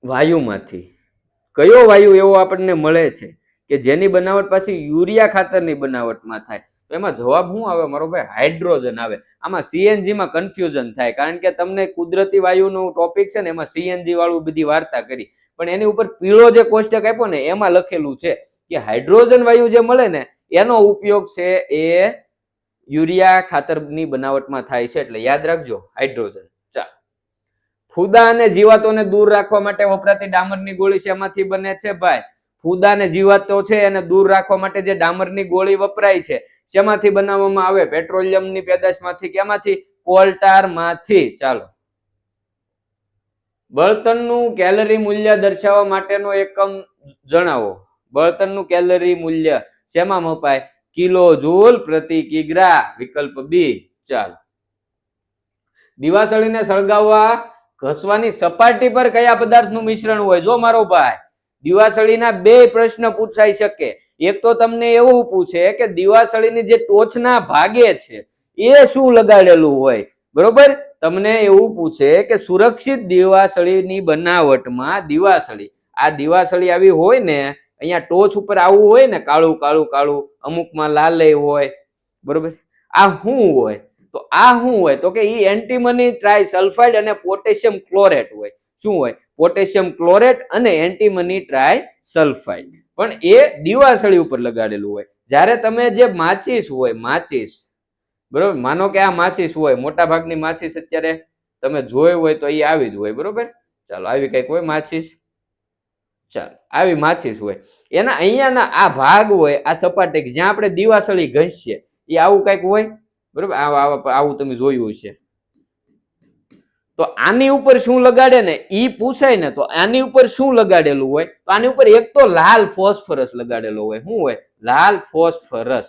વાયુમાંથી કયો વાયુ એવો આપણને મળે છે કે જેની બનાવટ પાછી યુરિયા ખાતરની બનાવટમાં થાય? તો એમાં જવાબ શું આવે મારો ભાઈ? હાઇડ્રોજન આવે. આમાં સીએનજી માં કન્ફ્યુઝન થાય, કારણ કે તમને કુદરતી વાયુનો ટોપિક છે ને એમાં સીએનજી વાળું બધી વાર્તા કરી, પણ એની ઉપર પીળો જે કોષ્ટક આપ્યો ને એમાં લખેલું છે કે હાઇડ્રોજન વાયુ જે મળે ને એનો ઉપયોગ છે એ યુરિયા ખાતરની બનાવટમાં થાય છે, એટલે યાદ રાખજો હાઇડ્રોજન. ચાલો, ફૂદા અને જીવાતોને દૂર રાખવા માટે વપરાતી ડામરની ગોળી શેમાંથી બને છે ભાઈ? ફૂદા અને જીવાતો છે એને દૂર રાખવા માટે જે ડામરની ગોળી વપરાય છે શેમાંથી બનાવવામાં આવે? પેટ્રોલિયમની પેદાશમાંથી. કેમાંથી? કોલટારમાંથી. ચાલો, બળતણનું કેલરી મૂલ્ય દર્શાવવા માટેનો એકમ જણાવો. બળતણનું કેલરી મૂલ્ય શેમાં મપાય? કિલો જૂલ પ્રતિ કિગ્રા. વિકલ્પ બી. ચાલો, દિવાસળીને સળગાવવા ઘસવાની સપાટી પર કયા પદાર્થનું મિશ્રણ હોય? જો મારો ભાઈ, દિવાસળીના બે પ્રશ્ન પૂછાઈ શકે. એક તો તમને એવું પૂછે કે દિવાસળીની જે ટોચના ભાગે છે એ શું લગાડેલું હોય, બરોબર? તમને એવું પૂછે કે સુરક્ષિત દિવાસળીની બનાવટમાં દિવાસળી, આ દિવાસળી આવી હોય ને, અહીંયા ટોચ ઉપર આવું હોય ને, કાળું કાળું કાળું, અમુકમાં લાલ હોય, બરોબર? આ શું હોય? તો આ શું હોય? તો કે ઈ એન્ટીમની ટ્રાયસલ્ફાઇડ અને પોટેશિયમ ક્લોરેટ હોય. શું હોય? પોટેશિયમ ક્લોરેટ અને એન્ટીમની ટ્રાયસલ્ફાઇડ. પણ એ દિવાસળી ઉપર લગાડેલું હોય. જ્યારે તમે જે માચીસ હોય, માચીસ, બરોબર, માનો કે આ માચીસ હોય, મોટા ભાગની માચીસ અત્યારે તમે જોઈ હોય તો એ આવી જ હોય, બરોબર? ચાલો, આવી કઈક હોય માચીસ. ચાલો, આવી માચીસ હોય, એના અહીંયાના આ ભાગ હોય, આ સપાટી જ્યાં આપણે દિવાસળી ઘસીએ એ આવું કઈક હોય, બરોબર? આવું તમે જોયું છે. તો આની ઉપર શું લગાડે ને ઈ પૂછાય ને, તો આની ઉપર શું લગાડેલું હોય? તો આની ઉપર એક તો લાલ ફોસ્ફરસ લગાડેલો હોય. શું હોય? લાલ ફોસ્ફરસ.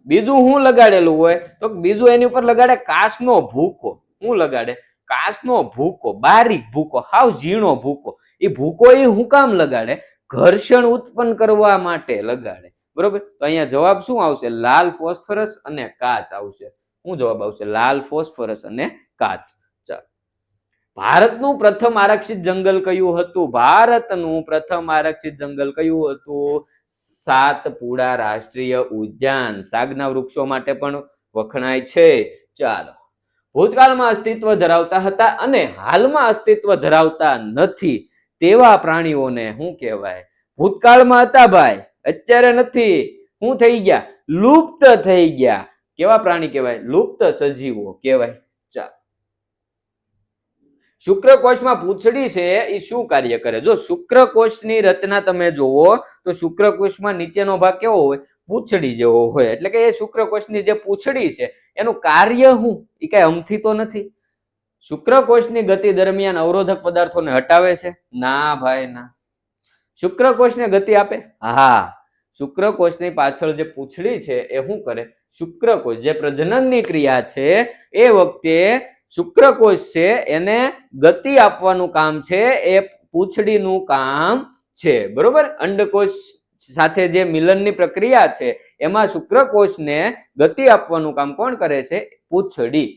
બીજું શું લગાડેલું હોય? તો બીજું એની ઉપર લગાડે કાચનો ભૂકો. શું લગાડે? કાચનો ભૂકો, બારીક ભૂકો, હાવ ઝીણો ભૂકો. એ ભૂકો એ શું કામ લગાડે? ઘર્ષણ ઉત્પન્ન કરવા માટે લગાડે, બરોબર? તો અહીંયા જવાબ શું આવશે? લાલ ફોસ્ફરસ અને કાચ આવશે. શું જવાબ આવશે? લાલ ફોસ્ફરસ અને કાચ. ચાલો, ભારતનું પ્રથમ આરક્ષિત જંગલ કયું હતું? ભારતનું પ્રથમ આરક્ષિત જંગલ કયું હતું? સાતપુડા રાષ્ટ્રીય ઉદ્યાન. સાગના વૃક્ષો માટે પણ વખણાય છે. ચાલો, ભૂતકાળમાં અસ્તિત્વ ધરાવતા હતા અને હાલમાં અસ્તિત્વ ધરાવતા નથી તેવા પ્રાણીઓને શું કહેવાય? ભૂતકાળમાં હતા ભાઈ, અત્યારે નથી, શું થઈ ગયા? લુપ્ત થઈ ગયા. કેવા પ્રાણી કહેવાય? લુપ્ત સજીવો કહેવાય. ચાલો, શુક્રકોષમાં પૂંછડી છે એ શું કાર્ય કરે? જો શુક્રકોષની રચના તમે જોવો તો શુક્રકોષમાં નીચેનો ભાગ કેવો હોય? પૂંછડી જેવો હોય. એટલે કે એ શુક્રકોષની જે પૂંછડી છે એનું કાર્ય શું? એ કઈ અમથી તો નથી. શુક્રકોષની ગતિ દરમિયાન અવરોધક પદાર્થોને હટાવે છે? ના ભાઈ ના. શુક્રકોષને ગતિ આપે? હા. શુક્રકોષની પાછળ જે પૂંછડી છે એ શું કરે? શુક્રકોષ જે પ્રજનનની ક્રિયા છે એ વખતે શુક્રકોષ છે એને ગતિ આપવાનું કામ છે, એ પૂંછડીનું કામ છે, બરોબર? અંડકોષ સાથે જે મિલનની પ્રક્રિયા છે એમાં શુક્રકોષને ગતિ આપવાનું કામ કોણ કરે છે? પૂંછડી.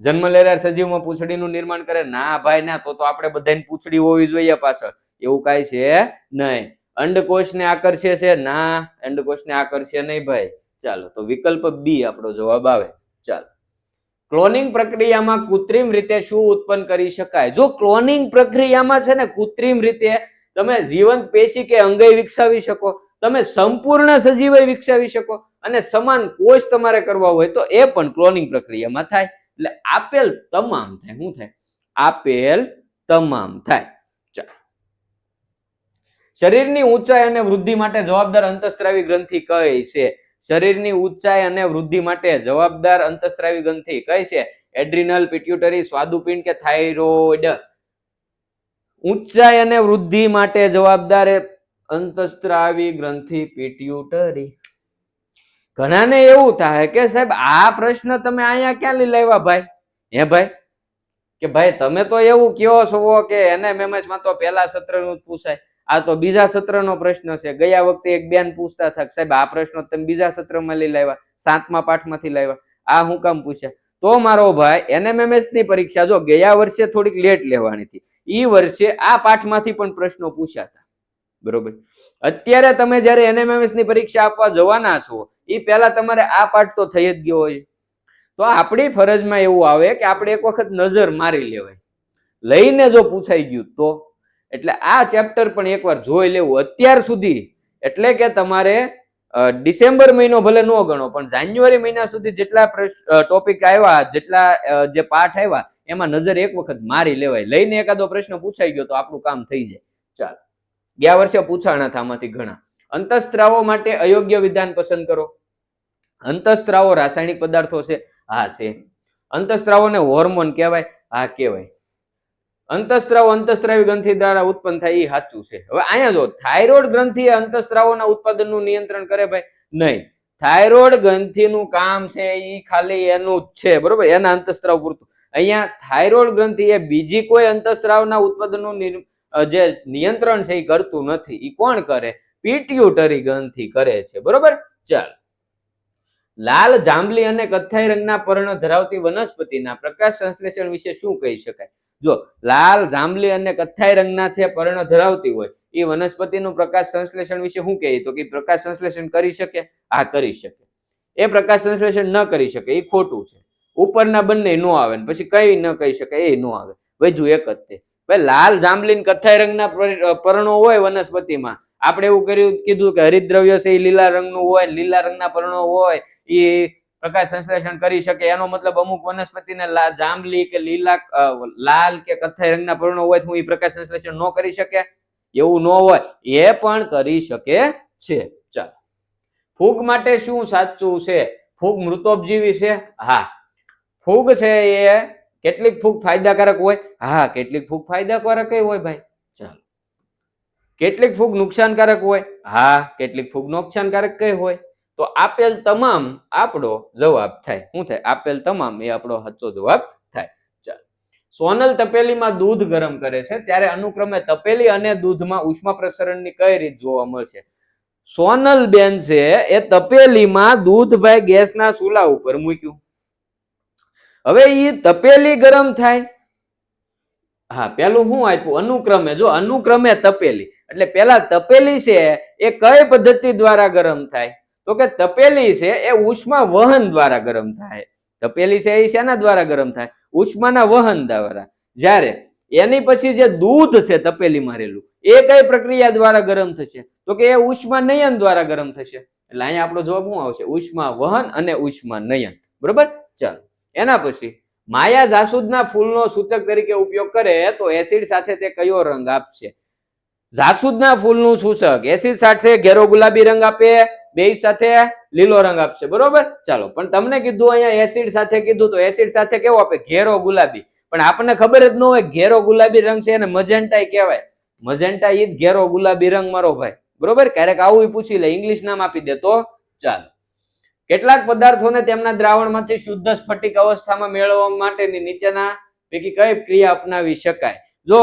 જન્મ લેનાર સજીવમાં પૂંછડીનું નિર્માણ કરે? ના ભાઈ ના. તો આપણે બધાની પૂંછડી હોવી જોઈએ પાછળ, એવું કાંઈ છે નહીં. અંડકોષને આકર્ષે છે? ના, અંડકોષને આકર્ષે નહીં ભાઈ. ચાલો, તો વિકલ્પ બી આપણો જવાબ આવે. ચાલો, ક્લોનિંગ પ્રક્રિયામાં કૃત્રિમ રીતે શું ઉત્પન્ન કરી શકાય? જો ક્લોનિંગ પ્રક્રિયામાં છે ને કૃત્રિમ રીતે તમે જીવંત પેશી કે અંગઈ વિકસાવી શકો, તમે સંપૂર્ણ સજીવ વિકસાવી શકો, અને સમાન કોષ તમારે કરવા હોય તો એ પણ ક્લોનિંગ પ્રક્રિયામાં થાય. એટલે આપેલ તમામ થાય. શું થાય? આપેલ તમામ થાય. ચાલો, શરીરની ઊંચાઈ અને વૃદ્ધિ માટે જવાબદાર અંતઃસ્ત્રાવી ગ્રંથિ કઈ છે? શરીરની ઊંચાઈ અને વૃદ્ધિ માટે જવાબદાર અંતઃસ્ત્રાવી ગ્રંથિ કઈ છે? એડ્રિનલ, પિટ્યુટરી, સ્વાદુપિંડ કે થાઇરોઇડ? ઊંચાઈ અને વૃદ્ધિ માટે જવાબદાર અંતઃસ્ત્રાવી ગ્રંથિ પિટ્યુટરી. ઘણાને એવું થાય કે સાહેબ આ પ્રશ્ન તમે અહીંયા ક્યાં લઈ લાવ્યા ભાઈ? હે ભાઈ, કે ભાઈ તમે તો એવું કયો છો કે એનએમએમએસ માં તો પહેલા સત્રનું પૂછાય. આ તો બીજા સત્રનો પ્રશ્ન છે. ગયા વખતે એક બેન પૂછતા હતા સાહેબ આ પ્રશ્નો તમે બીજા સત્રમાં લઈ લાવ્યા, 7મા પાઠમાંથી લાવ્યા, આ હું કામ પૂછ્યા? તો મારો ભાઈ NMMS ની પરીક્ષા જો ગયા વર્ષે થોડીક લેટ લેવાની હતી, ઈ વર્ષે આ પાઠમાંથી પણ પ્રશ્નો પૂછ્યા હતા. બરોબર, અત્યારે તમે જયારે NMMS ની પરીક્ષા આપવા જવાના છો એ પહેલા તમારે આ પાઠ તો થઈ જ ગયો હોય. તો આપણી ફરજમાં એવું આવે કે આપણે એક વખત નજર મારી લેવાય, લઈને જો પૂછાઈ ગયું તો. એટલે આ ચેપ્ટર પણ એકવાર જોઈ લેવું અત્યાર સુધી. એટલે કે તમારે ડિસેમ્બર મહિનો ભલે ન ગણો પણ જાન્યુઆરી મહિના સુધી જેટલા ટોપિક આવ્યા, જેટલા જે પાઠ આવ્યા એમાં નજર એક વખત મારી લેવાય. લઈને એકાદો પ્રશ્ન પૂછાઈ ગયો તો આપણું કામ થઈ જાય. ચાલો, ગયા વર્ષે પૂછાણા હતા આમાંથી ઘણા. અંતઃસ્ત્રાવો માટે અયોગ્ય વિધાન પસંદ કરો. અંતઃસ્ત્રાવો રાસાયણિક પદાર્થો છે? હા છે. અંતઃસ્ત્રાવોને હોર્મોન કહેવાય? હા કહેવાય. અંતઃસ્ત્રાવ અંતઃસ્ત્રાવી ગ્રંથિ દ્વારા ઉત્પન્ન થાય એ સાચું છે. હવે અહીંયા જો થાઇરોઇડ ગ્રંથિ અંતઃસ્ત્રાવોના ઉત્પાદનનું નિયંત્રણ કરે ભાઈ? નહીં. થાઇરોઇડ ગ્રંથિનું કામ છે એ ખાલી એનું જ છે, બરોબર, એના અંતઃસ્ત્રાવ પૂરતું. અહીંયા થાઇરોઇડ ગ્રંથિ એ બીજી કોઈ અંતઃસ્ત્રાવના ઉત્પાદનનું જે નિયંત્રણ છે એ કરતું નથી. એ કોણ કરે? પિટ્યુટરી ગ્રંથિ કરે છે, બરોબર. ચાલ, લાલ, જાંબલી અને કથ્થાઈ રંગના પર્ણ ધરાવતી વનસ્પતિના પ્રકાશ સંશ્લેષણ વિશે શું કહી શકાય? જો લાલ, જાંબલી અને કથ્થાઈ રંગના છે પર્ણ ધરાવતી હોય એ વનસ્પતિનું પ્રકાશ સંશ્લેષણ વિશે શું કહે? તો કે પ્રકાશ સંશ્લેષણ કરી શકે? હા કરી શકે. એ પ્રકાશ સંશ્લેષણ ન કરી શકે એ ખોટું છે. ઉપરના બંને નો આવે, પછી કઈ ન કહી શકે એ નો આવે. વધુ એક જ તે ભાઈ લાલ, જાંબલી, કથ્થાઈ રંગના પર્ણો હોય વનસ્પતિમાં. આપણે એવું કીધું કે હરિતદ્રવ્ય છે એ લીલા રંગનું હોય, લીલા રંગના પર્ણો હોય એ પ્રકાશ સંશ્લેષણ કરી શકે. એનો મતલબ અમુક વનસ્પતિને જાંબલી કે લીલા, લાલ કે કથ્થાઈ રંગના પર્ણો હોય તો એ પ્રકાશ સંશ્લેષણ ન કરી શકે? એવું ન હોય, એ પણ કરી શકે છે. ચાલો, ફૂગ માટે શું સાચું છે? ફૂગ મૃતોપજીવી છે? હા. ફૂગ છે એ કેટલીક ફૂગ ફાયદાકારક હોય? હા, કેટલીક ફૂગ ફાયદાકારક હોય ભાઈ. ચાલો, કેટલીક ફૂગ નુકસાનકારક હોય? હા, કેટલીક ફૂગ નુકસાનકારક કઈ હોય? તો આપેલ તમામ આપણો જવાબ થાય. શું થાય? આપેલ તમામ એ આપણો સાચો જવાબ થાય. ચાલો, સોનલ તપેલીમાં દૂધ ગરમ કરે છે ત્યારે અનુક્રમે તપેલી અને દૂધમાં ઉષ્મા પ્રસરણની કઈ રીત જોવા મળશે? સોનલ બેન છે એ તપેલીમાં દૂધ ભાઈ ગેસના ચૂલા ઉપર મૂક્યું. હવે એ તપેલી ગરમ થાય. હા, પેલું શું આપ્યું? અનુક્રમે. જો અનુક્રમે તપેલી એટલે પેલા તપેલી છે એ કઈ પદ્ધતિ દ્વારા ગરમ થાય? તો કે તપેલી છે એ ઉષ્મા વહન દ્વારા ગરમ થાય. તપેલી છે એ શેના દ્વારા ગરમ થાય? ઉષ્માના વહન દ્વારા. જ્યારે એની પછી જે દૂધ છે તપેલીમાં રહેલું એ કઈ પ્રક્રિયા દ્વારા ગરમ થશે? તો કે એ ઉષ્મા નયન દ્વારા ગરમ થશે. એટલે અહીંયા આપણો જવાબ શું આવશે? ઉષ્મા વહન અને ઉષ્મા નયન. બરોબર. ચાલો, એના પછી માયા જાસૂદના ફૂલનો સૂચક તરીકે ઉપયોગ કરે તો એસિડ સાથે તે કયો રંગ આપશે? જાસૂદના ફૂલનું સૂચક એસિડ સાથે ઘેરો ગુલાબી રંગ આપે, બે સાથે લીલો રંગ આપશે. બરોબર. ચાલો, પણ તમને કીધું અહીંયા એસિડ સાથે કીધું તો એસિડ સાથે કેવો આપે? ઘેરો ગુલાબી. પણ આપણને ખબર જ ન હોય ઘેરો ગુલાબી રંગ છે એને મજેન્ટા કહેવાય. મજેન્ટા ઈ જ ઘેરો ગુલાબી રંગ મારો ભાઈ. બરોબર. ક્યારેક આવું પૂછી લે, ઇંગ્લિશ નામ આપી દે તો ચાલો. કેટલાક પદાર્થોને તેમના દ્રાવણમાંથી શુદ્ધ સ્ફટિક અવસ્થામાં મેળવવા માટેની નીચેના પૈકી કઈ ક્રિયા અપનાવી શકાય? જો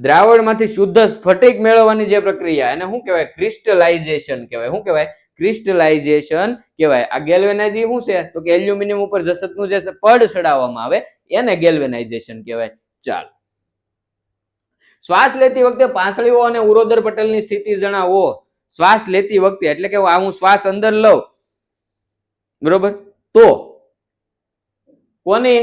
દ્રાવણમાંથી શુદ્ધ સ્ફટિક મેળવવાની જે પ્રક્રિયા એને શું કહેવાય? ક્રિસ્ટલાઇઝેશન કહેવાય. શું કહેવાય? ક્રિસ્ટલાઇઝેશન કહેવાય. આ ગેલ્વેનાઇઝિંગ શું છે? તો કે એલ્યુમિનિયમ ઉપર જસતનું જે પડ ચડાવવામાં આવે એને ગેલ્વેનાઇઝેશન કહેવાય. ચાલો, શ્વાસ લેતી વખતે પાંસળીઓ અને ઉરોદર પટલની સ્થિતિ જણાવો. શ્વાસ લેતી વખતે એટલે કે હું શ્વાસ અંદર લઉં, બરોબર, તો કોની?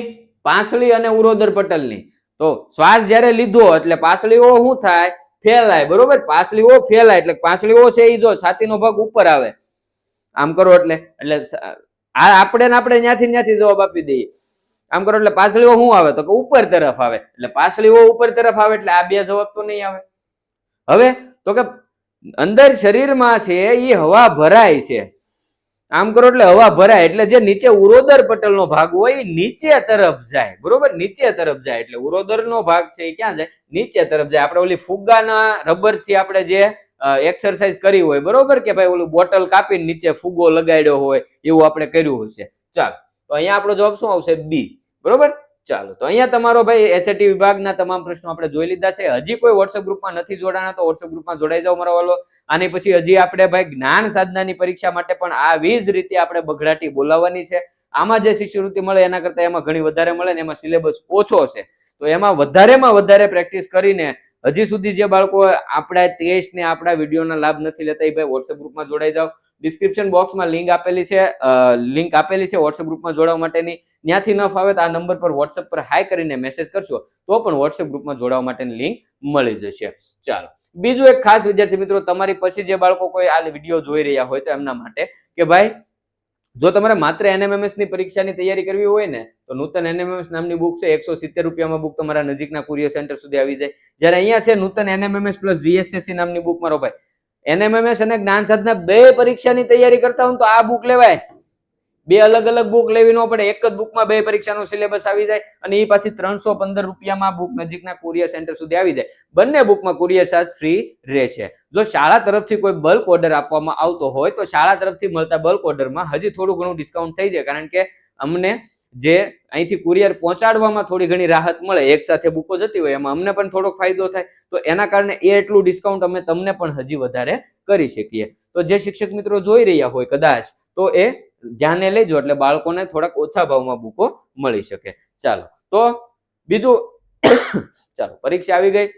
પાંસળી અને ઉરોદર પટલની. તો શ્વાસ જ્યારે લીધો એટલે પાંસળીઓ શું થાય? ફેલાય. બરોબર. પાંસળીઓ ફેલાય એટલે પાંસળીઓ છે એ જો છાતીનો ભાગ ઉપર આવે, આમ કરો એટલે આપણે ત્યાંથી જવાબ આપી દઈએ. આમ કરો એટલે પાંસળીઓ શું આવે? તો કે ઉપર તરફ આવે. એટલે પાંસળીઓ ઉપર તરફ આવે એટલે આ બે જવાબ તો નહીં આવે. હવે તો કે અંદર શરીરમાં છે એ હવા ભરાય છે. આમ કરો એટલે હવા ભરાય એટલે જે નીચે ઉરોદર પટલનો ભાગ હોય એ નીચે તરફ જાય. બરોબર. નીચે તરફ જાય એટલે ઉરોદરનો ભાગ છે એ ક્યાં જાય? નીચે તરફ જાય. આપણે ઓલી ફુગ્ગાના રબરથી આપણે જે એક્સરસાઇઝ કરી હોય, બરોબર, કે ભાઈ ઓલું બોટલ કાપીને નીચે ફુગ્ગો લગાડ્યો હોય એવું આપણે કર્યું હશે. ચાલો, તો અહીંયા આપણો જવાબ શું આવશે? બી. બરોબર. ચાલો તો અહીંયા તમારો ભાઈ એસએટી વિભાગના તમામ પ્રશ્નો આપણે જોઈ લીધા છે. હજી કોઈ વોટ્સએપ ગ્રુપમાં નથી જોડાણા તો વોટ્સએપ ગ્રુપમાં જોડાઈ જાઓ મારો વાલો. આની પછી હજી આપણે ભાઈ જ્ઞાન સાધનાની પરીક્ષા માટે પણ આવી જ રીતે આપણે બઘડાટી બોલાવવાની છે. આમાં જે શિષ્યવૃત્તિ મળે એના કરતા એમાં ઘણી વધારે મળે ને એમાં સિલેબસ ઓછો છે. તો એમાં વધારેમાં વધારે પ્રેક્ટિસ કરીને હજી સુધી જે બાળકો આપણા ટેસ્ટ ને આપણા વિડીયોના લાભ નથી લેતા એ ભાઈ વોટ્સએપ ગ્રુપમાં જોડાઈ જાઓ. ડિસ્ક્રિપ્શન બોક્સમાં લિંક આપેલી છે વોટ્સએપ ગ્રુપમાં જોડાવા માટેની. ત્યાંથી ન ફાવે તો આ નંબર પર વોટ્સએપ પર હાઈ કરીને મેસેજ કરશો તો પણ વોટ્સએપ ગ્રુપમાં જોડાવા માટેની લિંક મળી જશે. ચાલો બીજું એક ખાસ વિદ્યાર્થી મિત્રો, તમારી પછી જે બાળકો કોઈ આ વિડીયો જોઈ રહ્યા હોય તો એમના માટે કે ભાઈ જો તમારે માત્ર એનએમએમએસ ની પરીક્ષાની તૈયારી કરવી હોય ને તો નૂતન એનએમએમએસ નામની બુક છે. 170 રૂપિયામાં બુક તમારા નજીકના કુરિયર સેન્ટર સુધી આવી જાય. જ્યારે અહીંયા છે નૂતન એનએમએમએસ પ્લસ જીએસએસસી નામની બુક. મારો ભાઈ એનએમએમએસ અને જ્ઞાન સાધના બે પરીક્ષાની તૈયારી કરતા હોય તો આ બુક લેવાય. બે અલગ અલગ બુક લેવી ન પડે. એક જ બુકમાં બે પરીક્ષાનો સિલેબસ આવી જાય અને એ પાછી 315 રૂપિયામાં બુક નજીકના કુરિયર સેન્ટર સુધી આવી જાય. બંને બુકમાં કુરિયર ચાર્જ ફ્રી રહેશે. જો શાળા તરફથી કોઈ બલ્ક ઓર્ડર આપવામાં આવતો હોય તો શાળા તરફથી મળતા બલ્ક ઓર્ડરમાં હજી થોડું ઘણું ડિસ્કાઉન્ટ થઈ જાય, કારણ કે અમને જે અહીંથી કુરિયર પહોંચાડવામાં થોડી ઘણી રાહત મળે. એક સાથે બુકો જતી હોય એમાં અમને પણ થોડોક ફાયદો થાય. તો એના કારણે એટલું ડિસ્કાઉન્ટ અમે તમને પણ હજી વધારે કરી શકીએ. તો જે શિક્ષક મિત્રો જોઈ રહ્યા હોય કદાચ તો એ ધ્યાને લેજો, એટલે બાળકોને થોડાક ઓછા ભાવમાં બુકો મળી શકે. ચાલો તો બીજું ચાલો પરીક્ષા આવી ગઈ.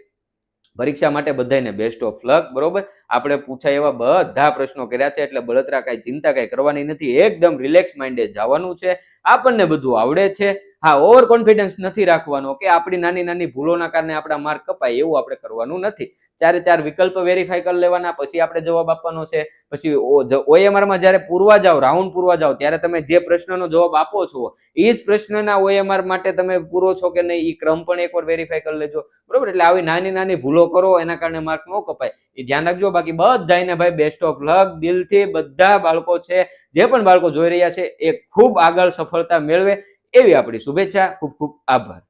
પરીક્ષા માટે બધાને બેસ્ટ ઓફ લક. બરોબર, આપણે પૂછાય એવા બધા પ્રશ્નો કર્યા છે એટલે બળતરા કઈ ચિંતા કઈ કરવાની નથી. એકદમ રિલેક્સ માઇન્ડે જવાનું છે. આપણને બધું આવડે છે. હા, ઓવર કોન્ફિડન્સ નથી રાખવાનો કે આપણી નાની નાની ભૂલોના કારણે આપણા માર્ક કપાય એવું આપણે કરવાનું નથી. 4 વિકલ્પ વેરીફાઈ કરી લેવાના, પછી આપણે જવાબ આપવાનો છે. પછી OMR માં જયારે પૂરવા જાઓ, રાઉન્ડ પૂરવા જાઓ ત્યારે તમે જે પ્રશ્નનો જવાબ આપો છો એ જ પ્રશ્નના OMR માટે તમે પૂરો છો કે નહીં એ ક્રમ પણ એકવાર વેરીફાઈ કરી લેજો. બરોબર, એટલે આવી નાની નાની ભૂલો કરો એના કારણે માર્ક ન કપાય એ ધ્યાન રાખજો. બાકી બધાને ભાઈ બેસ્ટ ઓફ લક. દિલથી બધા બાળકો છે, જે પણ બાળકો જોઈ રહ્યા છે એ ખૂબ આગળ સફળતા મેળવે એવી આપણી શુભેચ્છા. ખૂબ ખૂબ આભાર.